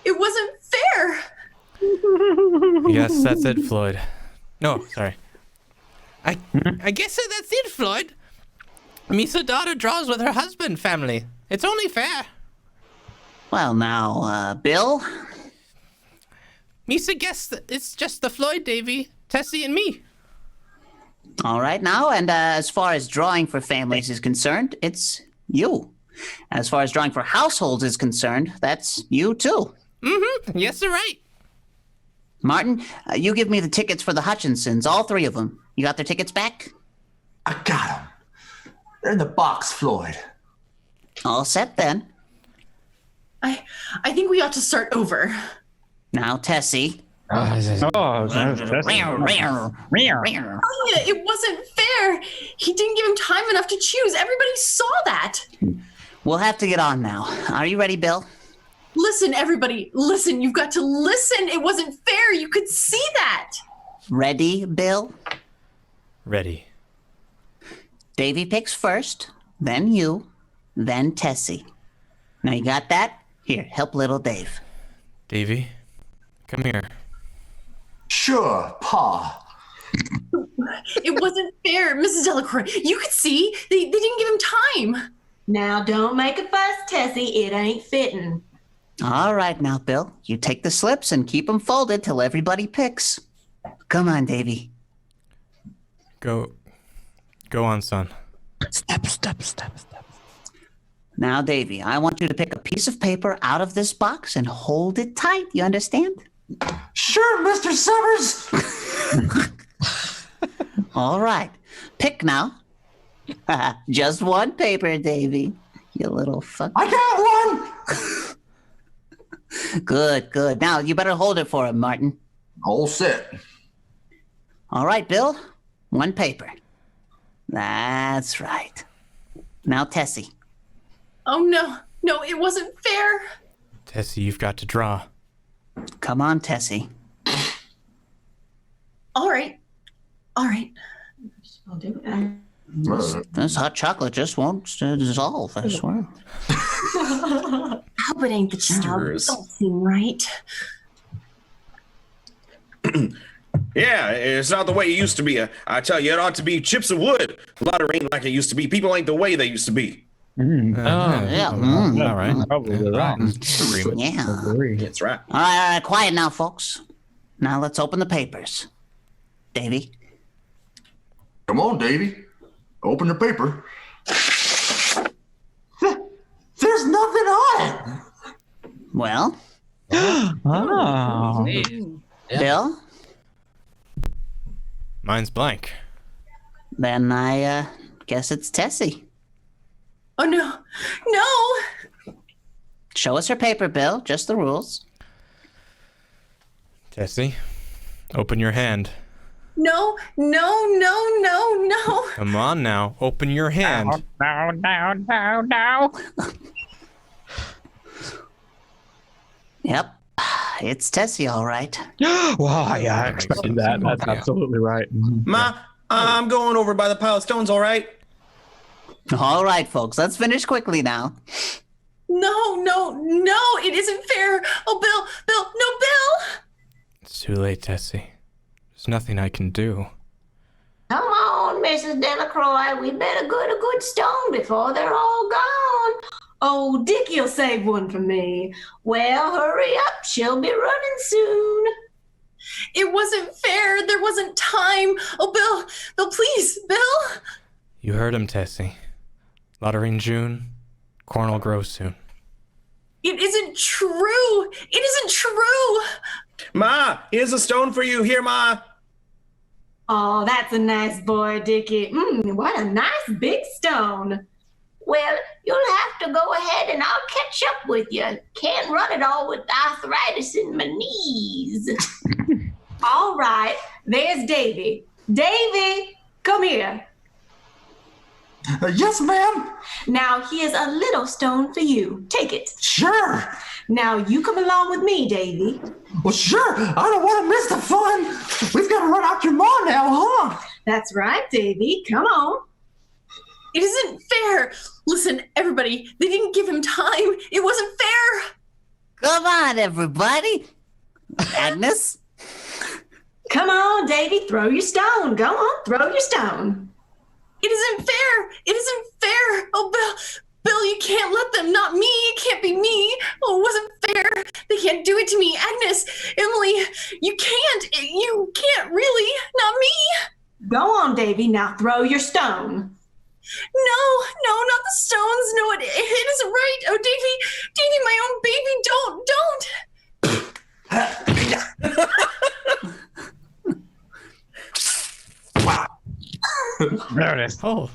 It wasn't fair. Yes, that's it, Floyd. No, sorry. I guess that's it, Floyd. Misa's daughter draws with her husband family. It's only fair. Well, now, Bill? Misa guessed that it's just the Floyd, Davy, Tessie, and me. All right, now, and as far as drawing for families is concerned, it's you. As far as drawing for households is concerned, that's you too. Mm-hmm. Yes, sir, right. Martin, you give me the tickets for the Hutchinsons, all three of them. You got their tickets back? I got them. They're in the box, Floyd. All set then. I think we ought to start over. Now, Tessie. Oh yeah, it wasn't fair. He didn't give him time enough to choose. Everybody saw that. We'll have to get on now. Are you ready, Bill? Listen, everybody. Listen, you've got to listen. It wasn't fair. You could see that. Ready, Bill? Ready. Davy picks first, then you, then Tessie. Now you got that? Here, help little Dave. Davy, come here. Sure, Pa. It wasn't fair, Mrs. Delacroix. You could see they didn't give him time. Now, don't make a fuss, Tessie. It ain't fitting. All right now, Bill. You take the slips and keep them folded till everybody picks. Come on, Davy. Go on, son. Step. Now, Davy, I want you to pick a piece of paper out of this box and hold it tight. You understand? Sure, Mr. Summers. All right. Pick now. Just one paper, Davy. You little fuck. I got one. Good. Now, you better hold it for him, Martin. All set. All right, Bill. One paper. That's right. Now, Tessie. Oh, no, it wasn't fair. Tessie, you've got to draw. Come on, Tessie. All right. I'll do it. This hot chocolate just won't dissolve, I swear. hope it ain't the child. Cheers. Don't seem right. Yeah, it's not the way it used to be. I tell you, it ought to be chips of wood. Lottery ain't like it used to be. People ain't the way they used to be. All right. Probably right. Yeah. That's right. All right, quiet now, folks. Now let's open the papers. Davy. Come on, Davy. Open the paper. There's nothing on it. Well, Oh. Bill, Mine's blank. then I guess it's Tessie. Oh, no. No. Show us her paper, Bill. Just the rules. Tessie, open your hand. No. Come on now, open your hand. No. Yep. It's Tessie, all right. Wow, yeah, I expected that. That's absolutely right. Ma, I'm going over by the pile of stones, all right? All right, folks. Let's finish quickly now. No. It isn't fair. Oh, Bill. No, Bill. It's too late, Tessie. There's nothing I can do. Come on, Mrs. Delacroix. We better get a good stone before they're all gone. Oh, Dickie'll save one for me. Well, hurry up. She'll be running soon. It wasn't fair. There wasn't time. Oh, Bill, please, Bill. You heard him, Tessie. Lottery in June, corn will grow soon. It isn't true. It isn't true. Ma, here's a stone for you. Here, Ma. Oh, that's a nice boy, Dickie. What a nice big stone. Well, you'll have to go ahead and I'll catch up with you. Can't run it all with arthritis in my knees. All right, there's Davy. Davy, come here. Yes, ma'am. Now, here's a little stone for you. Take it. Sure. Now, you come along with me, Davy. Well, sure. I don't want to miss the fun. We've got to run out your mom now, huh? That's right, Davy. Come on. It isn't fair. Listen, everybody, they didn't give him time. It wasn't fair. Come on, everybody. Agnes? Come on, Davy. Throw your stone. Go on, throw your stone. It isn't fair. It isn't fair. Oh, Bill, you can't let them. Not me. It can't be me. Oh, it wasn't fair. They can't do it to me. Agnes, Emily, you can't. You can't really. Not me. Go on, Davy. Now throw your stone. No, not the stones. No, it isn't right. Oh, Davy, my own baby, don't. Wow. There it is. Oh.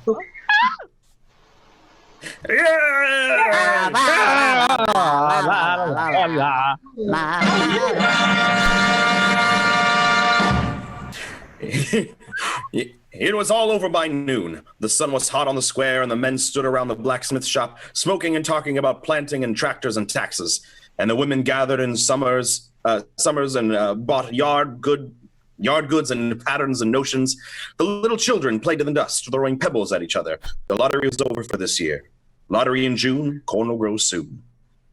It was all over by noon. The sun was hot on the square, and the men stood around the blacksmith shop, smoking and talking about planting and tractors and taxes. And the women gathered in summers and bought yard goods and patterns and notions. The little children played in the dust, throwing pebbles at each other. The lottery was over for this year. Lottery in June, corn will grow soon.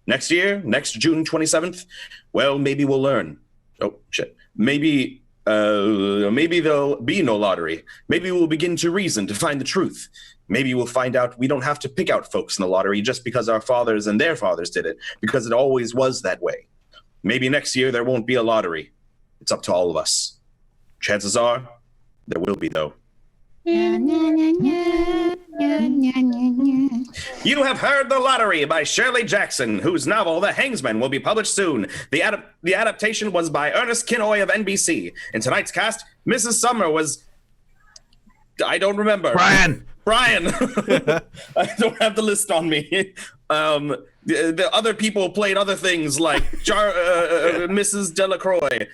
Next year, next June 27th, well, maybe we'll learn. Oh, shit. Maybe there'll be no lottery. Maybe we'll begin to reason to find the truth. Maybe we'll find out we don't have to pick out folks in the lottery just because our fathers and their fathers did it, because it always was that way. Maybe next year there won't be a lottery. It's up to all of us. Chances are, there will be, though. You have heard The Lottery by Shirley Jackson, whose novel The Hangsman will be published soon. The adaptation was by Ernest Kinoy of NBC. In tonight's cast, Mrs. Summer was... I don't remember. Brian. I don't have the list on me. The other people played other things like Mrs. Delacroix,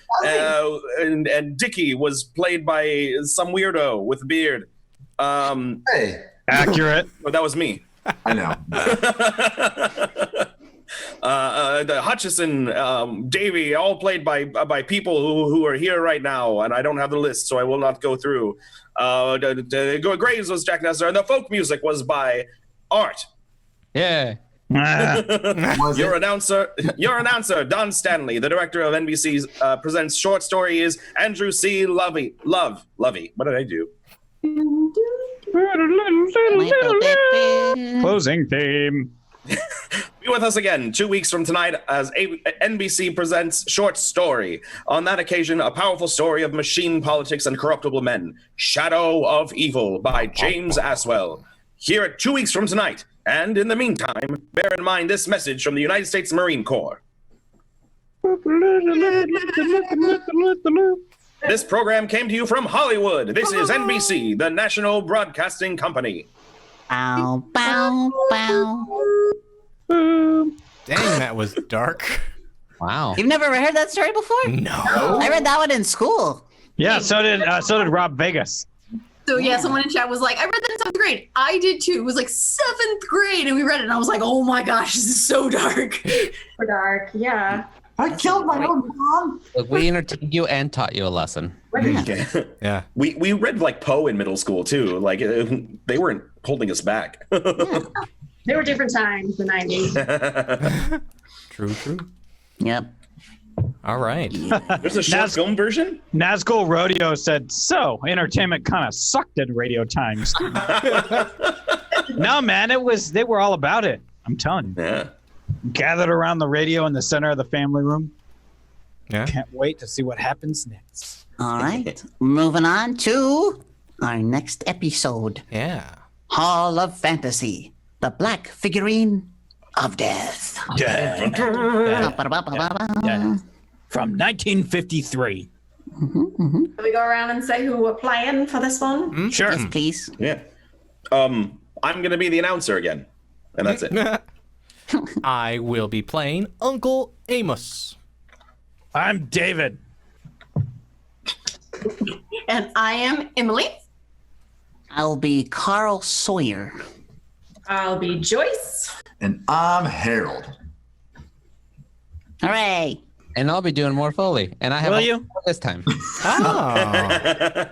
and Dickie was played by some weirdo with a beard. Hey, accurate. Well, that was me. I know. The Hutchison, Davy, all played by people who are here right now, and I don't have the list, so I will not go through. The Graves was Jack Nestor, and the folk music was by Art. Yeah. Your announcer, Don Stanley, the director of NBC's presents short story is Andrew C. Lovey. What did I do? Closing theme. Be with us again 2 weeks from tonight as NBC presents Short Story. On that occasion, a powerful story of machine politics and corruptible men, Shadow of Evil by James Aswell. Here at 2 weeks from tonight. And in the meantime, bear in mind this message from the United States Marine Corps. This program came to you from Hollywood. This is NBC, the national broadcasting company. Bow, bow, bow. Dang, that was dark. Wow. You've never heard that story before? No. I read that one in school. Yeah, so did Rob Vegas. So yeah, someone in chat was like, I read that in 7th grade. I did too. It was like 7th grade, and we read it, and I was like, oh my gosh, this is so dark. For dark, yeah. I killed my own mom. Look, we entertained you and taught you a lesson. Yeah. We read like Poe in middle school too. Like they weren't holding us back. There were different times, the 90s. True. Yep. All right. There's a short film version? Nazgul Rodeo said, so entertainment kind of sucked at radio times. No, man, they were all about it. I'm telling you. Yeah. Gathered around the radio in the center of the family room. Yeah. Can't wait to see what happens next. All right. Moving on to our next episode. Yeah. Hall of Fantasy. The Black Figurine of Death. Death. From 1953. Can we go around and say who we're playing for this one? Sure. Yes, please. Yeah. I'm gonna be the announcer again. And that's it. I will be playing Uncle Amos. I'm David. And I am Emily. I'll be Carl Sawyer. I'll be Joyce. And I'm Harold. Hooray. And I'll be doing more Foley. And I have Will you? this time. Oh.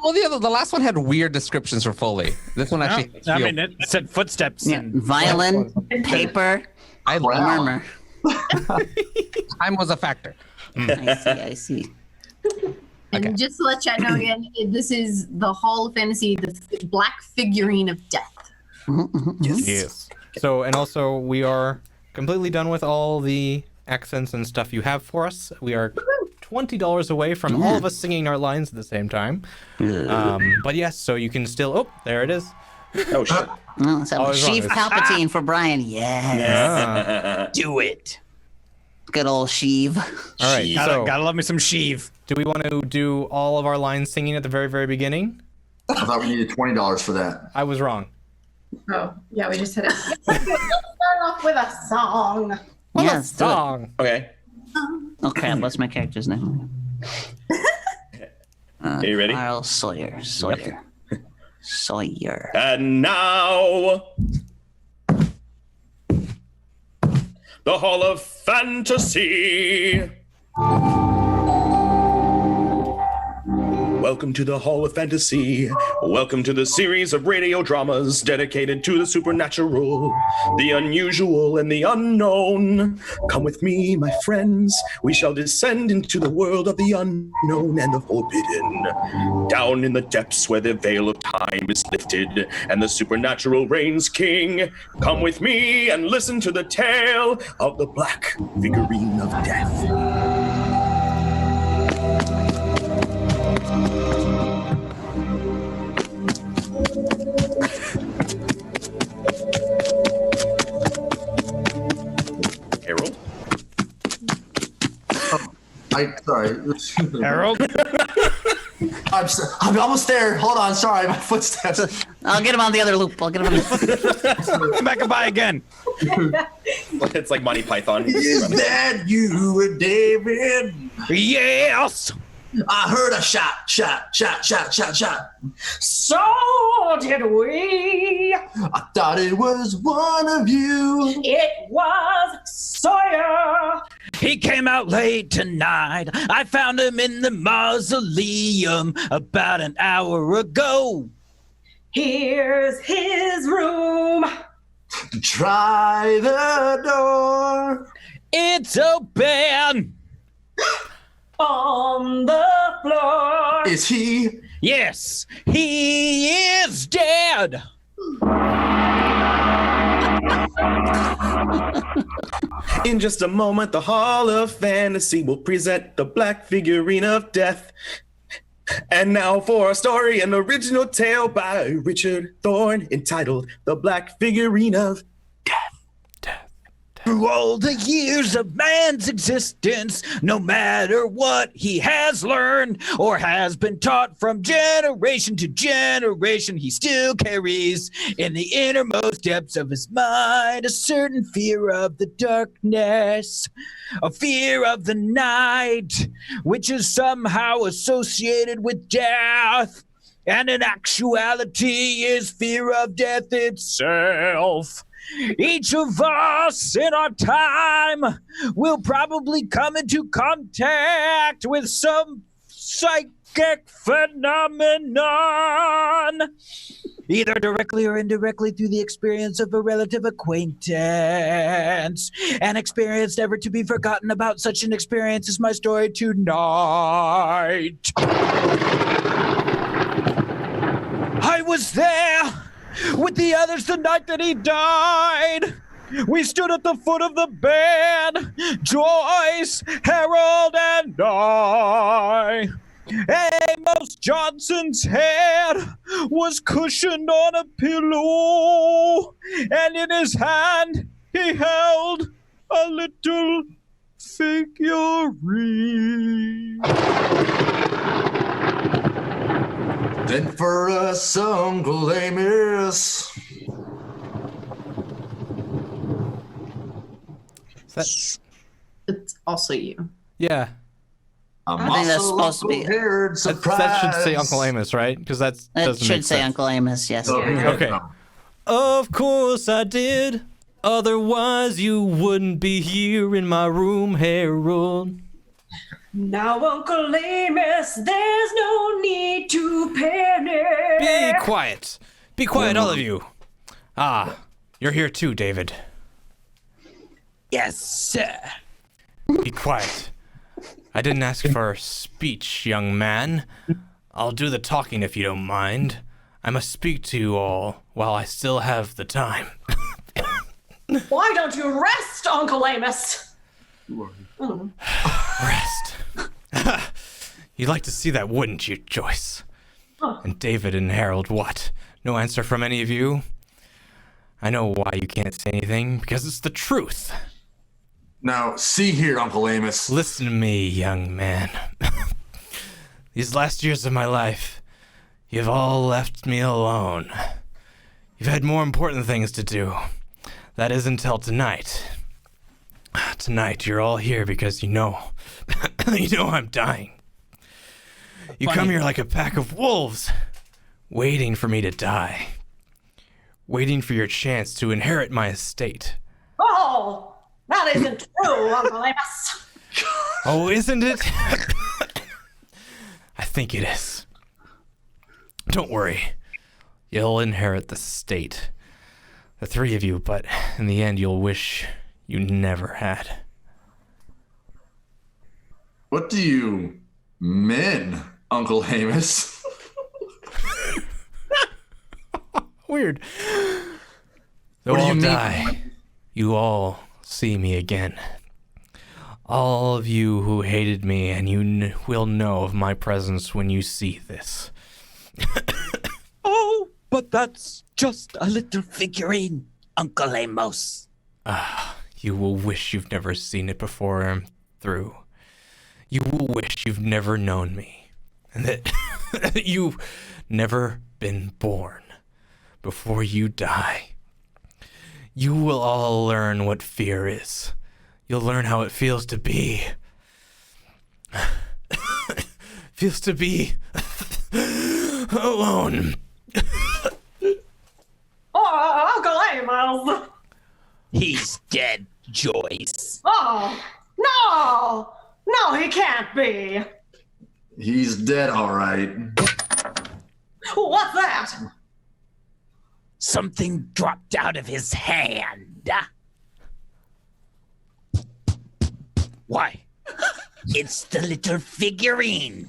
Well, the last one had weird descriptions for Foley. This one actually. I mean, it said footsteps. Yeah. And Violin, paper, murmur. Time was a factor. I see. And just to let chat know again, this is the Hall of Fantasy, the Black Figurine of Death. Yes. So, and also, we are completely done with all the accents and stuff you have for us. We are $20 away from all of us singing our lines at the same time. But yes, so you can still. Oh, there it is. Oh shit. Oh, so Sheev Palpatine for Brian. Yes. do it. Good old Sheev. All right. Gotta love me some Sheev. Do we want to do all of our lines singing at the very, very beginning? I thought we needed $20 for that. I was wrong. Oh, yeah, we just hit it. Let's start off with a song. Yes, do it. Song. Okay. Oh crap, what's my character's name? Are you ready? Carl Sawyer. Sawyer. And now, the Hall of Fantasy. Welcome to the Hall of Fantasy. Welcome to the series of radio dramas dedicated to the supernatural, the unusual, and the unknown. Come with me, my friends. We shall descend into the world of the unknown and the forbidden. Down in the depths where the veil of time is lifted and the supernatural reigns king. Come with me and listen to the tale of the Black Figurine of Death. Harold? Sorry. Harold? I'm almost there. Hold on. Sorry, my footsteps. I'll get him on the other loop. Come back and buy again. It's like Monty Python. Is that you, David? Yes. I heard a shot. So did we. I thought it was one of you. It was Sawyer. He came out late tonight. I found him in the mausoleum about an hour ago. Here's his room. Try the door. It's open. On the floor. Is he? Yes, he is dead. In just a moment, the Hall of Fantasy will present the Black Figurine of Death. And now for a story, an original tale by Richard Thorne, entitled The Black Figurine of Through all the years of man's existence, no matter what he has learned or has been taught from generation to generation, he still carries in the innermost depths of his mind a certain fear of the darkness, a fear of the night, which is somehow associated with death, and in actuality is fear of death itself. Each of us in our time will probably come into contact with some psychic phenomenon, either directly or indirectly through the experience of a relative acquaintance. An experience never to be forgotten. About such an experience is my story tonight. I was there with the others the night that he died. We stood at the foot of the bed, Joyce, Harold, and I. Amos Johnson's head was cushioned on a pillow, and in his hand he held a little figurine. Then for us, Uncle Amos. That's also you. Yeah. I think that's supposed to be. That should say Uncle Amos, right? Because that It doesn't should make say sense. Uncle Amos, yes. Okay. Of course I did. Otherwise you wouldn't be here in my room, Harold. Now, Uncle Amos, there's no need to panic. Be quiet. Be quiet, all of you. Ah, you're here too, David. Yes, sir. Be quiet. I didn't ask for a speech, young man. I'll do the talking if you don't mind. I must speak to you all while I still have the time. Why don't you rest, Uncle Amos? Rest. You'd like to see that, wouldn't you, Joyce? And David and Harold, what? No answer from any of you? I know why you can't say anything, because it's the truth. Now, see here, Uncle Amos. Listen to me, young man. These last years of my life, you've all left me alone. You've had more important things to do. That is until tonight. Tonight, you're all here because you know I'm dying. You come here like a pack of wolves, waiting for me to die. Waiting for your chance to inherit my estate. Oh, that isn't true, Uncle Amos. Oh, isn't it? I think it is. Don't worry. You'll inherit the estate. The three of you, but in the end you'll wish you never had. What do you mean, Uncle Amos? Weird. What do you mean? Die. You all see me again. All of you who hated me, and you will know of my presence when you see this. Oh, but that's just a little figurine, Uncle Amos. You will wish you've never seen it before I'm through. You will wish you've never known me, and that you've never been born before you die. You will all learn what fear is. You'll learn how it feels to be. Feels to be alone. Oh, Uncle Amos. He's dead, Joyce. Oh, no. No, he can't be. He's dead, all right. What's that? something dropped out of his hand. Why? It's the little figurine.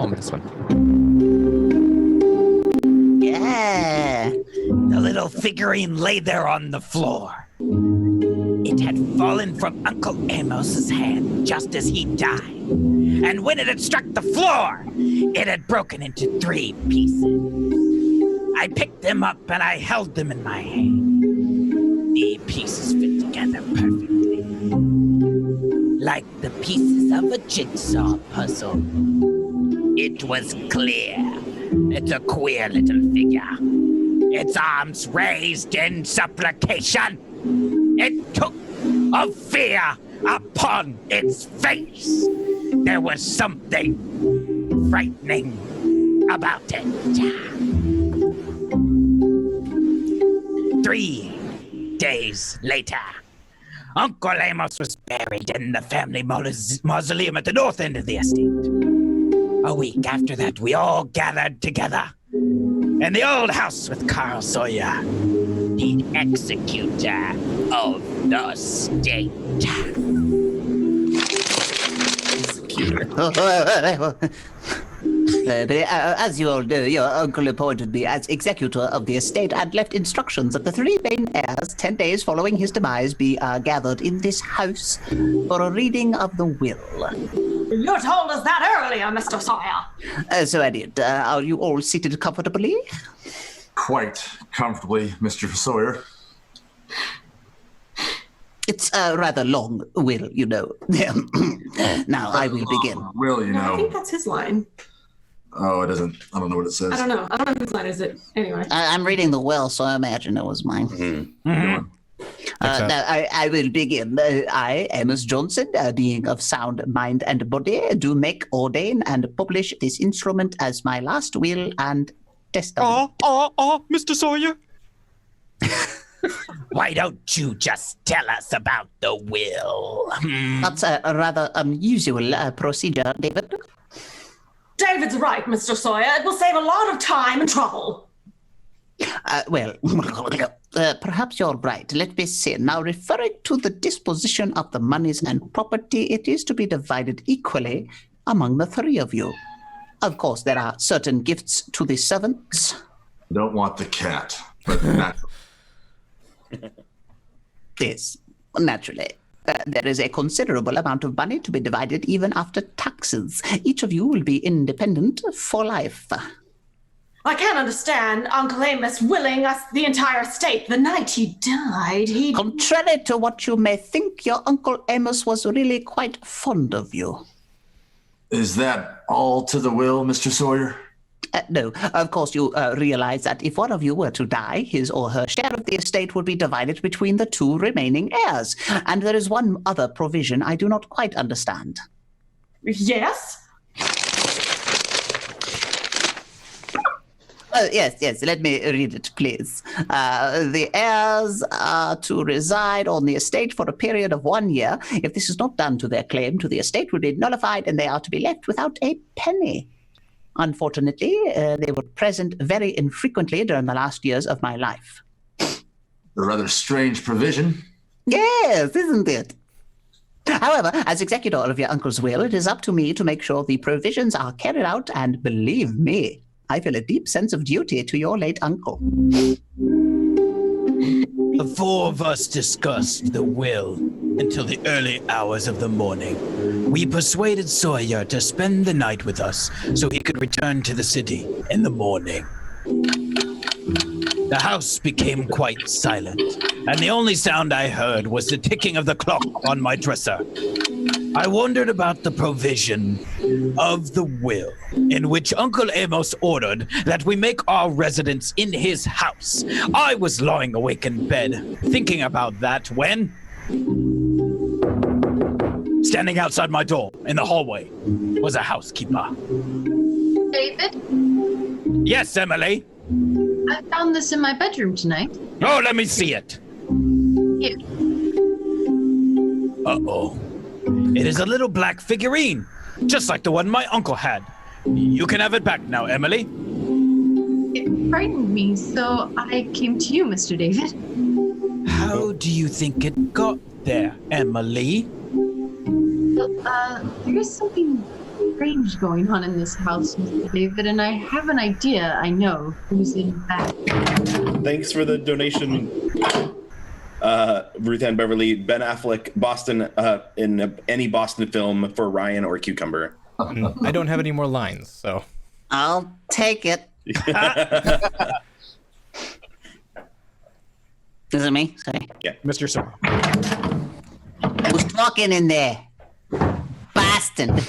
Oh, this one. Yeah. The little figurine lay there on the floor. It had fallen from Uncle Amos's hand just as he died. And when it had struck the floor, it had broken into 3 pieces. I picked them up and I held them in my hand. The pieces fit together perfectly. Like the pieces of a jigsaw puzzle. It was clear. It's a queer little figure. Its arms raised in supplication. It took a fear upon its face. There was something frightening about it. 3 days later, Uncle Amos was buried in the family mausoleum at the north end of the estate. A week after that, we all gathered together in the old house with Carl Sawyer, the executor of the state. As you all know, your uncle appointed me as executor of the estate and left instructions that the 3 main heirs, 10 days following his demise, be gathered in this house for a reading of the will. You told us that earlier, Mr. Sawyer. So I did. Are you all seated comfortably? Quite comfortably, Mr. Sawyer. It's a rather long will, you know. Now I will begin. Will, you No, I know. think that's his line. Oh, it doesn't. I don't know what it says. I don't know whose line is it. Anyway. I'm reading the will, so I imagine it was mine. Now I will begin. I, Amos Johnson, a being of sound mind and body, do make, ordain, and publish this instrument as my last will and testament. Mr. Sawyer. Why don't you just tell us about the will? That's a rather unusual procedure, David. David's right, Mr. Sawyer. It will save a lot of time and trouble. Perhaps you're right. Let me see. Now, referring to the disposition of the monies and property, it is to be divided equally among the 3 of you. Of course, there are certain gifts to the servants. Don't want the cat, but naturally. Yes, naturally. There is a considerable amount of money to be divided even after taxes. Each of you will be independent for life. I can't understand Uncle Amos willing us the entire estate. The night he died, he... Contrary to what you may think, your Uncle Amos was really quite fond of you. Is that all to the will, Mr. Sawyer? No, of course you realize that if one of you were to die, his or her share of the estate would be divided between the 2 remaining heirs. And there is one other provision I do not quite understand. Yes? Yes, let me read it, please. The heirs are to reside on the estate for a period of 1 year. If this is not done to their claim to the estate will be nullified and they are to be left without a penny. Unfortunately, they were present very infrequently during the last years of my life. A rather strange provision. Yes, isn't it? However, as executor of your uncle's will, it is up to me to make sure the provisions are carried out, and believe me, I feel a deep sense of duty to your late uncle. The 4 of us discussed the will until the early hours of the morning. We persuaded Sawyer to spend the night with us so he could return to the city in the morning. The house became quite silent, and the only sound I heard was the ticking of the clock on my dresser. I wondered about the provision of the will, in which Uncle Amos ordered that we make our residence in his house. I was lying awake in bed, thinking about that when... Standing outside my door in the hallway was a housekeeper. David? Yes, Emily? I found this in my bedroom tonight. Oh, let me see it. Here. Uh-oh. It is a little black figurine, just like the one my uncle had. You can have it back now, Emily. It frightened me, so I came to you, Mr. David. How do you think it got there, Emily? There is something strange going on in this house, Mr. David, and I have an idea, I know, who's in back. Thanks for the donation, Ruth Ann Beverly. Ben Affleck, Boston, in any Boston film for Ryan or Cucumber. I don't have any more lines, so. I'll take it. Is it me? Sorry. Yeah. Mr. Sawyer. Who's talking in there? Boston.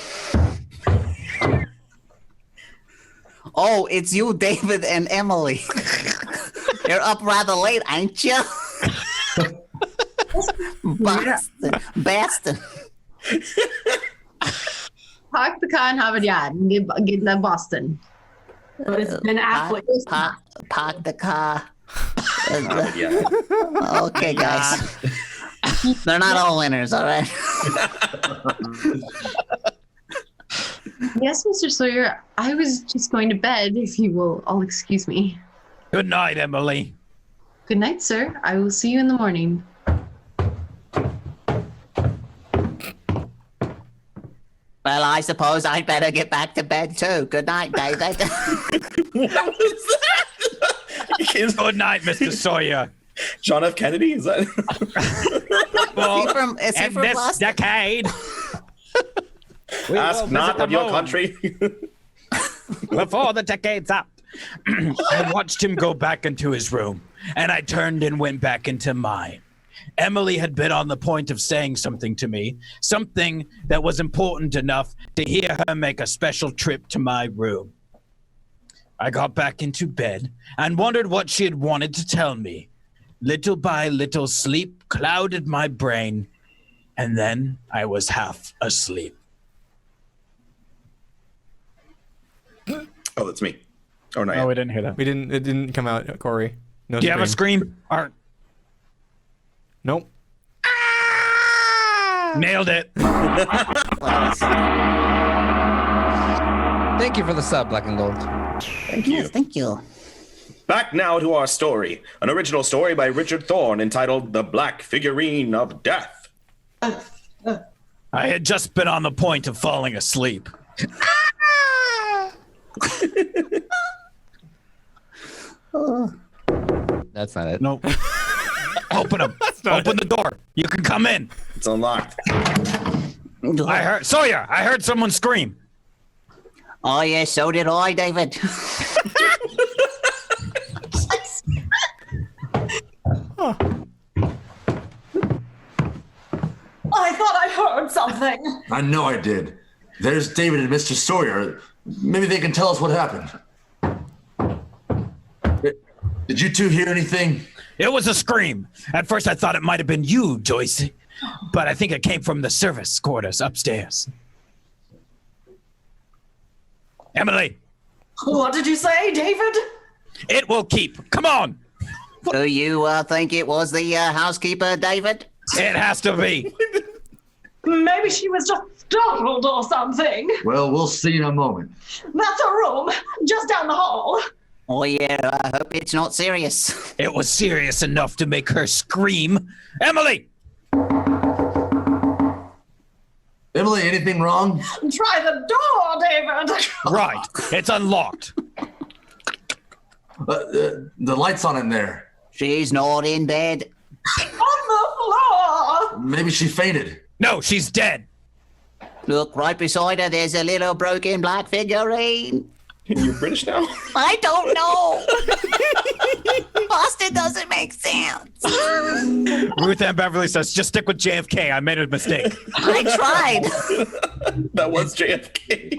Oh, it's you, David and Emily. You're up rather late, ain't you? Boston. Park the car and have it yard and get the Boston. But it's Ben Affleck. Park the car. Okay, guys. They're not all winners, all right? Yes, Mr. Sawyer, I was just going to bed, if you will all excuse me. Good night, Emily. Good night, sir. I will see you in the morning. Well, I suppose I'd better get back to bed too. Good night, David. What was that? Good night, Mr. Sawyer. John F. Kennedy? Is that? Well, is he in from this Boston? decade. Ask not what your country. Before the decade's up. I watched him go back into his room, and I turned and went back into mine. Emily had been on the point of saying something to me, something that was important enough to hear her make a special trip to my room. I got back into bed and wondered what she had wanted to tell me. Little by little, sleep clouded my brain, and then I was half asleep. Oh, that's me. Oh, no. Oh, we didn't hear that. It didn't come out, Corey. No. Do you have a scream? Or... Nope. Nailed it. Thank you for the sub, Black and Gold. Thank you. Thank you. Back now to our story. An original story by Richard Thorne entitled The Black Figurine of Death. I had just been on the point of falling asleep. That's not it. Nope. Open them. Open the door. You can come in. It's unlocked. I heard Sawyer. I heard someone scream. Oh, yeah, so did I, David. I thought I heard something. I know I did. There's David and Mr. Sawyer. Maybe they can tell us what happened. Did you two hear anything? It was a scream. At first, I thought it might have been you, Joyce, but I think it came from the service quarters upstairs. Emily. What did you say, David? It will keep. Come on. Do you think it was the housekeeper, David? It has to be. Maybe she was just startled or something. Well, we'll see in a moment. That's a room just down the hall. Oh, yeah, I hope it's not serious. It was serious enough to make her scream. Emily! Emily, anything wrong? Try the door, David. Right. It's unlocked. The light's on in there. She's not in bed. On the floor. Maybe she fainted. No, she's dead. Look, right beside her, there's a little broken black figurine. You're British now? I don't know. Boston doesn't make sense. Ruth Ann Beverly says, just stick with JFK. I made a mistake. I tried. That was JFK.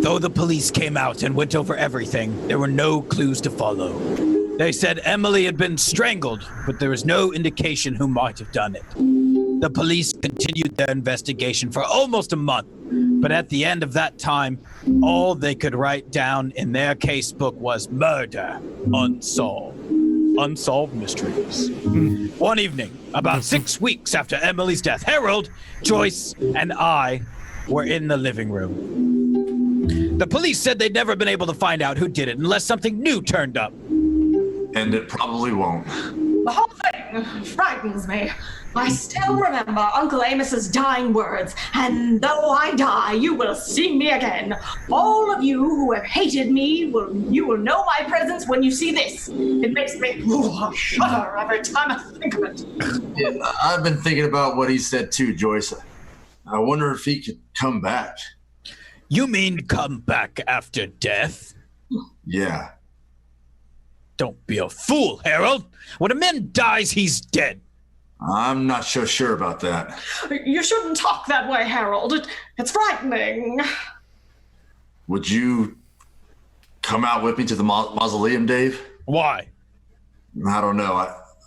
Though the police came out and went over everything, there were no clues to follow. They said Emily had been strangled, but there was no indication who might have done it. The police continued their investigation for almost a month, but at the end of that time, all they could write down in their casebook was murder unsolved. Unsolved mysteries. One evening, About 6 weeks after Emily's death, Harold, Joyce, and I were in the living room. The police said they'd never been able to find out who did it unless something new turned up. And it probably won't. The whole thing frightens me. I still remember Uncle Amos's dying words, and though I die, you will see me again. All of you who have hated me, you will know my presence when you see this. It makes me shudder every time I think of it. Yeah, I've been thinking about what he said too, Joyce. I wonder if he could come back. You mean come back after death? Yeah. Don't be a fool, Harold. When a man dies, he's dead. I'm not so sure about that. You shouldn't talk that way, Harold. It's frightening. Would you come out with me to the mausoleum, Dave? Why? I don't know.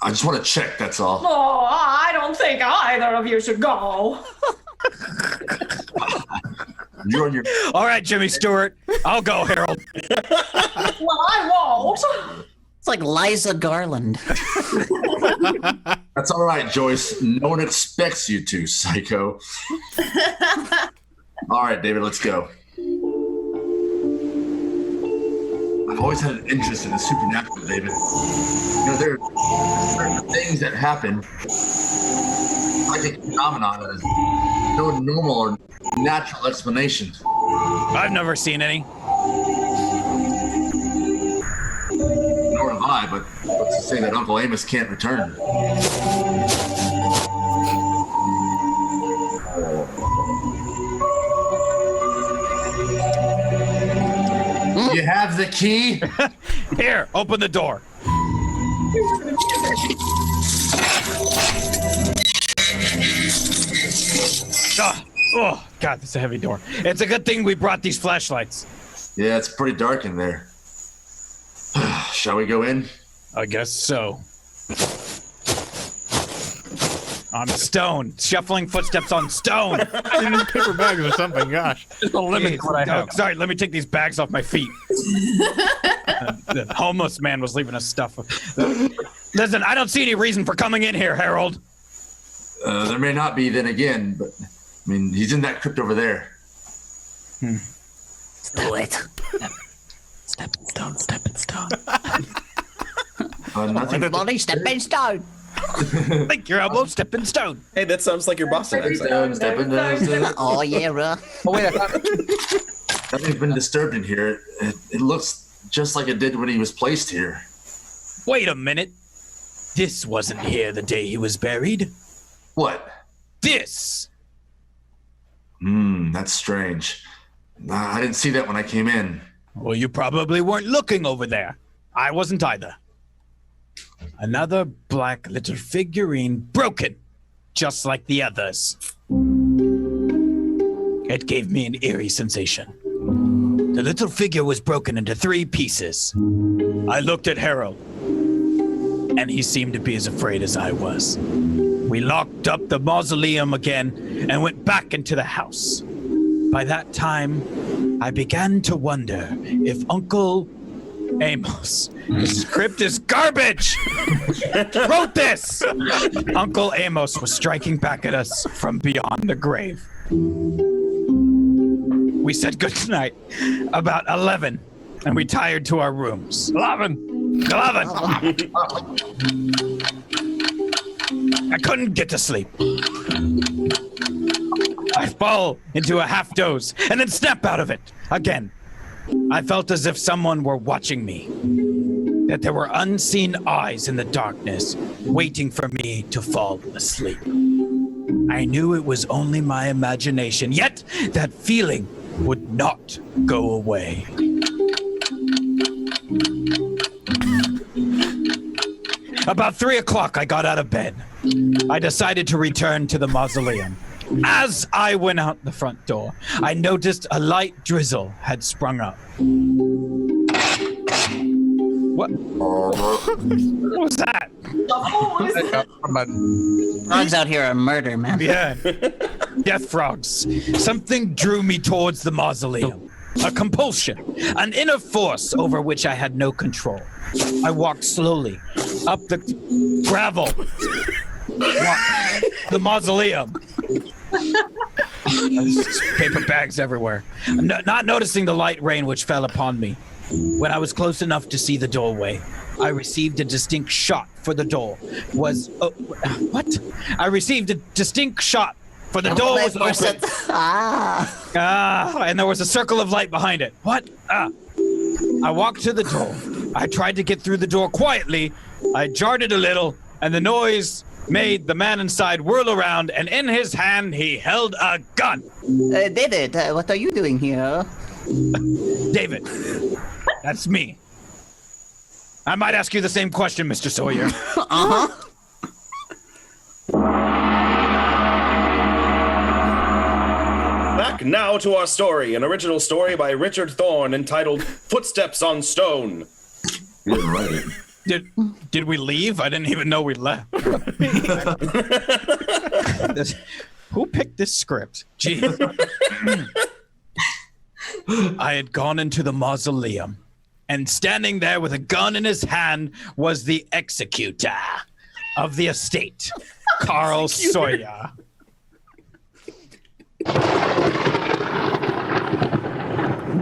I just want to check, that's all. Oh, I don't think either of you should go. You're on your... All right, Jimmy Stewart. I'll go, Harold. Well, I won't. It's like Liza Garland. That's all right, Joyce. No one expects you to, psycho. All right, David, let's go. I've always had an interest in the supernatural, David. You know, there are certain things that happen, like a phenomenon that is no normal or natural explanation. I've never seen any. Nor have I, but what's to say that Uncle Amos can't return? You have the key? Here, open the door. Oh, God, this is a heavy door. It's a good thing we brought these flashlights. Yeah, it's pretty dark in there. Shall we go in? I guess so. I'm stoned. Shuffling footsteps on stone. In these paper bags or something, gosh. Just a limit what I have. Sorry, let me take these bags off my feet. The homeless man was leaving us stuff. Listen, I don't see any reason for coming in here, Harold. There may not be then again, but I mean, he's in that crypt over there. Let's do it. Stepping stone, stepping stone. Everybody, stepping stone. Lick your elbow, stepping stone. Hey, that sounds like your boss accent. Stepping stone. Oh, yeah, bro. Oh, wait, Nothing's been disturbed in here. It looks just like it did when he was placed here. Wait a minute. This wasn't here the day he was buried. What? This. That's strange. I didn't see that when I came in. Well, you probably weren't looking over there. I wasn't either. Another black little figurine, broken, just like the others. It gave me an eerie sensation. The little figure was broken into 3 pieces. I looked at Harold, and he seemed to be as afraid as I was. We locked up the mausoleum again and went back into the house. By that time, I began to wonder if Uncle Amos, his script is garbage, wrote this. Uncle Amos was striking back at us from beyond the grave. We said goodnight about 11, and we retired to our rooms. 11. I couldn't get to sleep. I fall into a half doze and then snap out of it again. I felt as if someone were watching me, that there were unseen eyes in the darkness waiting for me to fall asleep. I knew it was only my imagination, yet that feeling would not go away. About 3 o'clock, I got out of bed. I decided to return to the mausoleum. As I went out the front door, I noticed a light drizzle had sprung up. What? What was that? Frogs out here are murder, man. Yeah. Death frogs. Something drew me towards the mausoleum. A compulsion. An inner force over which I had no control. I walked slowly up the gravel The mausoleum. There's paper bags everywhere. Not noticing the light rain which fell upon me. When I was close enough to see the doorway, I received a distinct shot for the door. What? I received a distinct shot for the door was open. And there was a circle of light behind it. What? I walked to the door. I tried to get through the door quietly. I jarred it a little, and the noise made the man inside whirl around, and in his hand he held a gun. David, what are you doing here? David, that's me. I might ask you the same question, Mr. Sawyer. Back now to our story, an original story by Richard Thorne entitled Footsteps on Stone. You didn't write it. Did we leave? I didn't even know we left. Who picked this script? Jeez. I had gone into the mausoleum, and standing there with a gun in his hand was the executor of the estate, Carl Sawyer.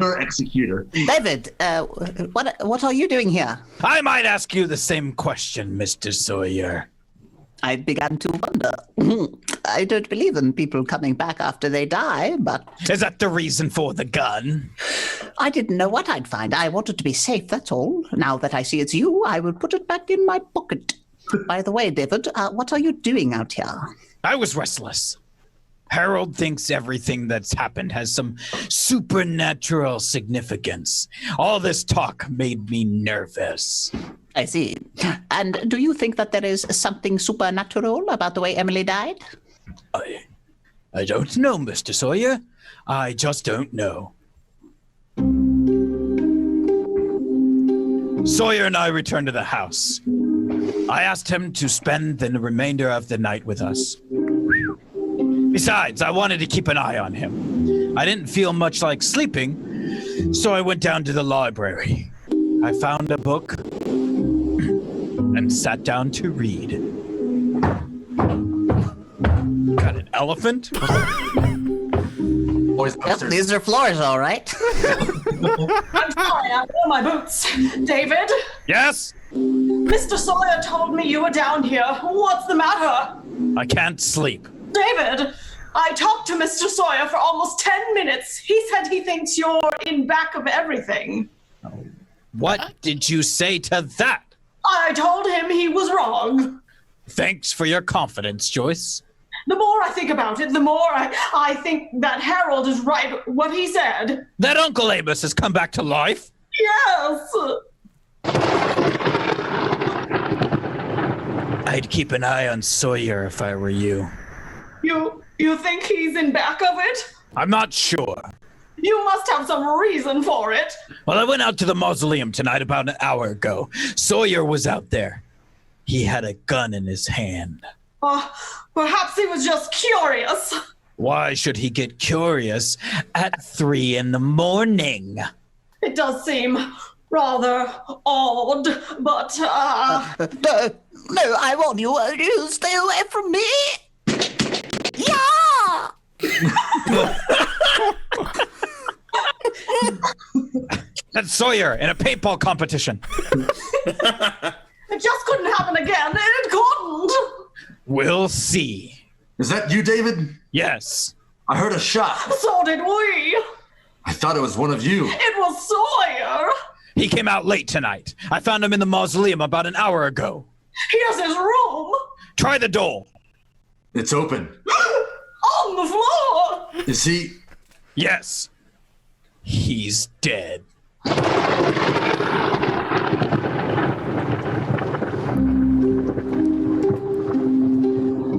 Your executor. David, what are you doing here? I might ask you the same question, Mr. Sawyer. I began to wonder. I don't believe in people coming back after they die, but... Is that the reason for the gun? I didn't know what I'd find. I wanted to be safe, that's all. Now that I see it's you, I will put it back in my pocket. By the way, David, what are you doing out here? I was restless. Harold thinks everything that's happened has some supernatural significance. All this talk made me nervous. I see. And do you think that there is something supernatural about the way Emily died? I don't know, Mr. Sawyer. I just don't know. Sawyer and I returned to the house. I asked him to spend the remainder of the night with us. Besides, I wanted to keep an eye on him. I didn't feel much like sleeping, so I went down to the library. I found a book and sat down to read. Got an elephant? Yep, these are floors, all right. I'm sorry, I wore my boots. David? Yes? Mr. Sawyer told me you were down here. What's the matter? I can't sleep. David, I talked to Mr. Sawyer for almost 10 minutes. He said he thinks you're in back of everything. What did you say to that? I told him he was wrong. Thanks for your confidence, Joyce. The more I think about it, the more I think that Harold is right what he said. That Uncle Amos has come back to life? Yes. I'd keep an eye on Sawyer if I were you. You think he's in back of it? I'm not sure. You must have some reason for it. Well, I went out to the mausoleum tonight about an hour ago. Sawyer was out there. He had a gun in his hand. Perhaps he was just curious. Why should he get curious at 3 a.m? It does seem rather odd, but No, I warn you, you stay away from me. Yeah! That's Sawyer in a paintball competition. It just couldn't happen again. It couldn't. We'll see. Is that you, David? Yes. I heard a shot. So did we. I thought it was one of you. It was Sawyer. He came out late tonight. I found him in the mausoleum about an hour ago. Here's his room. Try the door. It's open. On the floor. Is he? Yes. He's dead.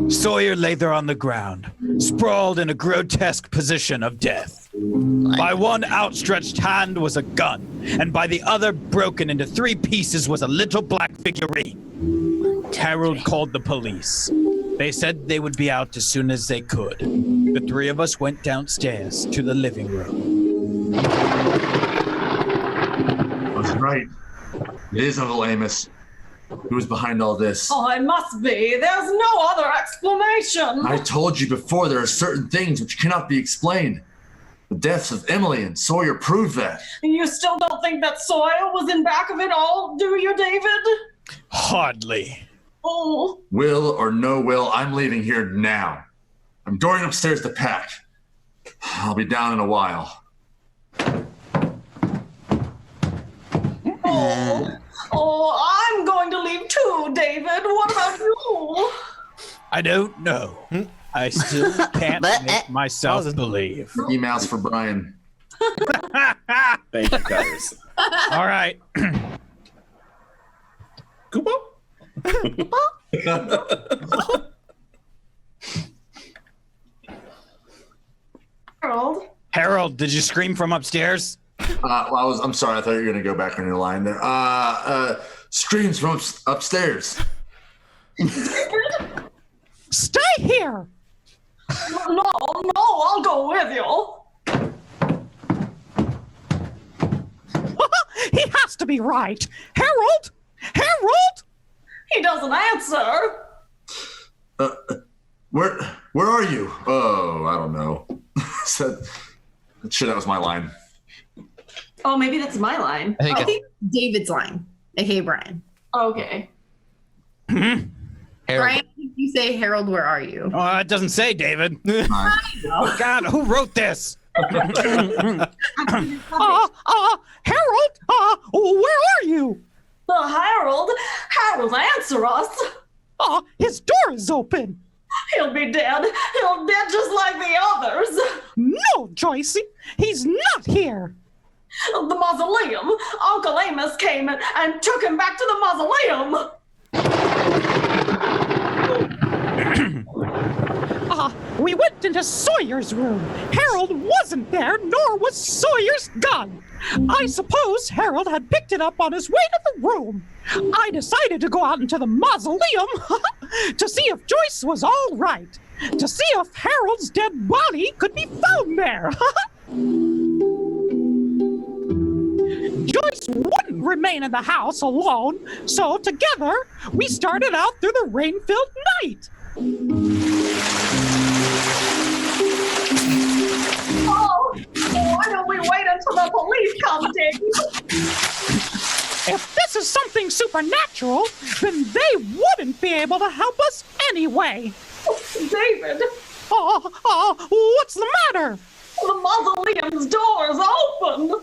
Sawyer lay there on the ground, sprawled in a grotesque position of death. By one outstretched hand was a gun, and by the other, broken into 3 pieces, was a little black figurine. Harold called the police. They said they would be out as soon as they could. The 3 of us went downstairs to the living room. That's right. It is Uncle Amos. who was behind all this. Oh, it must be. There's no other explanation. I told you before, there are certain things which cannot be explained. The deaths of Emily and Sawyer proved that. You still don't think that Sawyer was in back of it all, do you, David? Hardly. Oh. Will or no will, I'm leaving here now. I'm going upstairs to pack. I'll be down in a while. Oh, I'm going to leave too, David. What about you? I don't know. I still can't make myself believe. Mickey Mouse for Brian. Thank you, guys. All right. Harold? Harold, did you scream from upstairs? I'm sorry. I thought you were going to go back on your line there. Screams from upstairs. Stay here. No, I'll go with you. He has to be right. Harold? Harold? He doesn't answer. Where are you? Oh, I don't know. Shit, that was my line. Oh, maybe that's my line. I think David's line. Okay, Brian. Okay. Brian, you say, Harold, where are you? Oh, it doesn't say, David. Oh, God, who wrote this? Harold, where are you? Harold, answer us. His door is open. He'll be dead. He'll dead just like the others. No, Joycey, he's not here. The mausoleum. Uncle Amos came and took him back to the mausoleum. We went into Sawyer's room. Harold wasn't there, nor was Sawyer's gun. I suppose Harold had picked it up on his way to the room. I decided to go out into the mausoleum to see if Joyce was all right, to see if Harold's dead body could be found there. Joyce wouldn't remain in the house alone, so together we started out through the rain-filled night. Why don't we wait until the police come, David? If this is something supernatural, then they wouldn't be able to help us anyway. David. What's the matter? The mausoleum's door's open.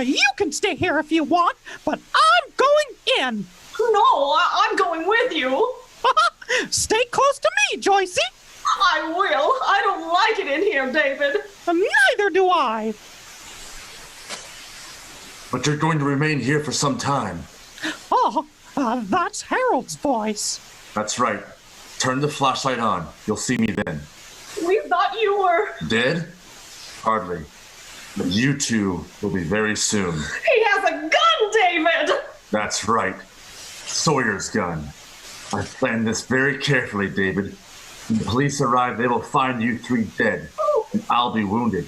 You can stay here if you want, but I'm going in. No, I'm going with you. Stay close to me, Joycey. I will. I don't like it in here, David. Neither do I. But you're going to remain here for some time. That's Harold's voice. That's right. Turn the flashlight on. You'll see me then. We thought you were... Dead? Hardly. But you two will be very soon. He has a gun, David! That's right. Sawyer's gun. I planned this very carefully, David. When the police arrive, they will find you three dead, and I'll be wounded.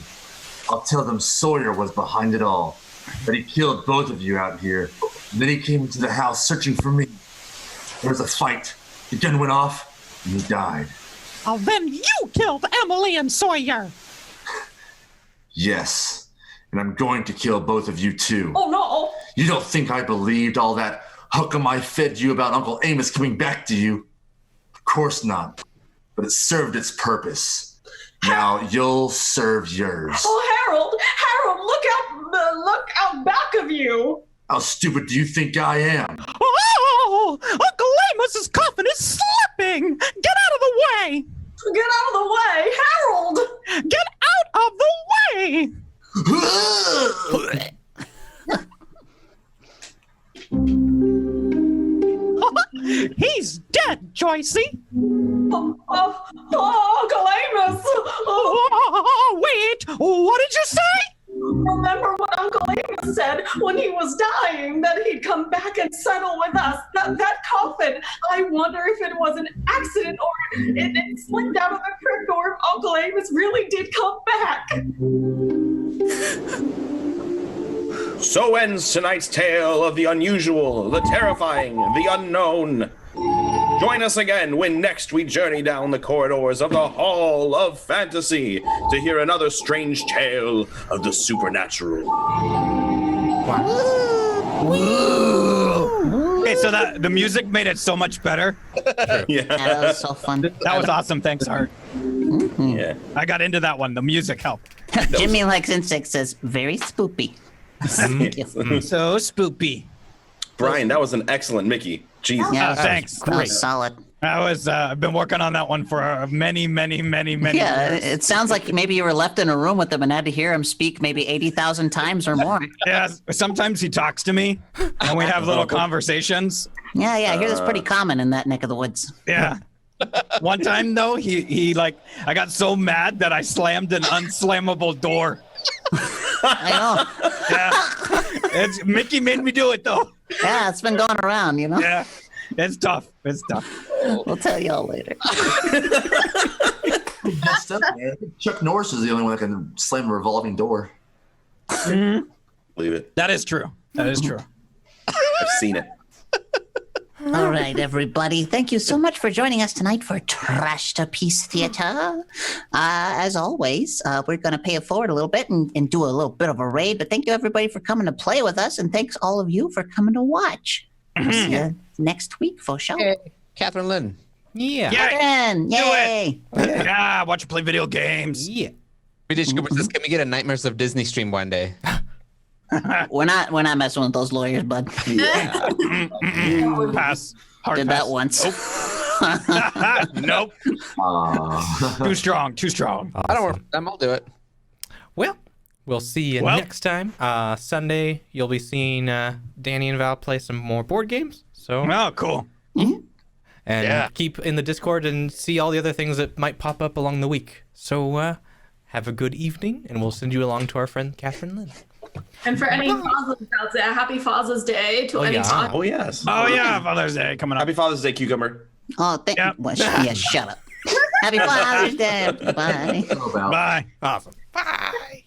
I'll tell them Sawyer was behind it all, that he killed both of you out here. And then he came into the house searching for me. There was a fight. The gun went off, and he died. Then you killed Emily and Sawyer. Yes, and I'm going to kill both of you too. Oh, no. You don't think I believed all that hook'em I fed you about Uncle Amos coming back to you? Of course not, but it served its purpose. Now you'll serve yours. Oh, Harold, look out back of you. How stupid do you think I am? Oh, Uncle Amos's coffin is slipping. Get out of the way. Get out of the way, Harold. Get out of the way. He's dead, Joycey. Uncle Amos. Wait, what did you say? Remember what Uncle Amos said when he was dying, that he'd come back and settle with us. That coffin, I wonder if it was an accident or it slipped out of the crypt, or if Uncle Amos really did come back. So ends tonight's tale of the unusual, the terrifying, the unknown. Join us again when next we journey down the corridors of the Hall of Fantasy to hear another strange tale of the supernatural. Okay, so the music made it so much better. Yeah. That was so fun. That was awesome. Thanks, Art. Yeah. I got into that one. The music helped. Jimmy Likes Insects says, very spoopy. Thank you. So spoopy. Brian, that was an excellent Mickey. Jesus. Yeah, thanks. That was solid. I was. I've been working on that one for many Yeah, years. it sounds like maybe you were left in a room with him and had to hear him speak maybe 80,000 times or more. Yeah. Sometimes he talks to me, and we have little conversations. Yeah, I hear that's pretty common in that neck of the woods. Yeah. One time though, he like I got so mad that I slammed an unslammable door. I know. Yeah. Mickey made me do it though. Yeah, it's been going around, you know? Yeah. It's tough. It's tough. We'll tell y'all later. Messed up, man. Chuck Norris is the only one that can slam a revolving door. Believe it. That is true. That is true. I've seen it. All right, everybody. Thank you so much for joining us tonight for Trashterpiece Theater. As always, we're going to pay it forward a little bit and do a little bit of a raid. But thank you, everybody, for coming to play with us. And thanks all of you for coming to watch. We'll see you next week for sure. Hey, Catherine Lynn. Yeah. Catherine, yay. Yeah, watch you play video games. Yeah. British Cooper says, can we get a Nightmares of Disney stream one day? We're not messing with those lawyers, bud. Pass. Hard Did pass. that once. Nope. Too strong. Too strong. I don't worry. I'll do it. Well, we'll see you next time. Sunday, you'll be seeing Danny and Val play some more board games. So. Oh, cool. And keep in the Discord and see all the other things that might pop up along the week. So have a good evening, and we'll send you along to our friend Catherine Lynn. And for any fathers out there, happy Father's Day to any father. Oh, yes. Oh, yeah. Father's Day coming up. Happy Father's Day, Cucumber. Oh, thank you. Well, yeah, shut up. Happy Father's Day. Bye. Bye. Awesome. Bye.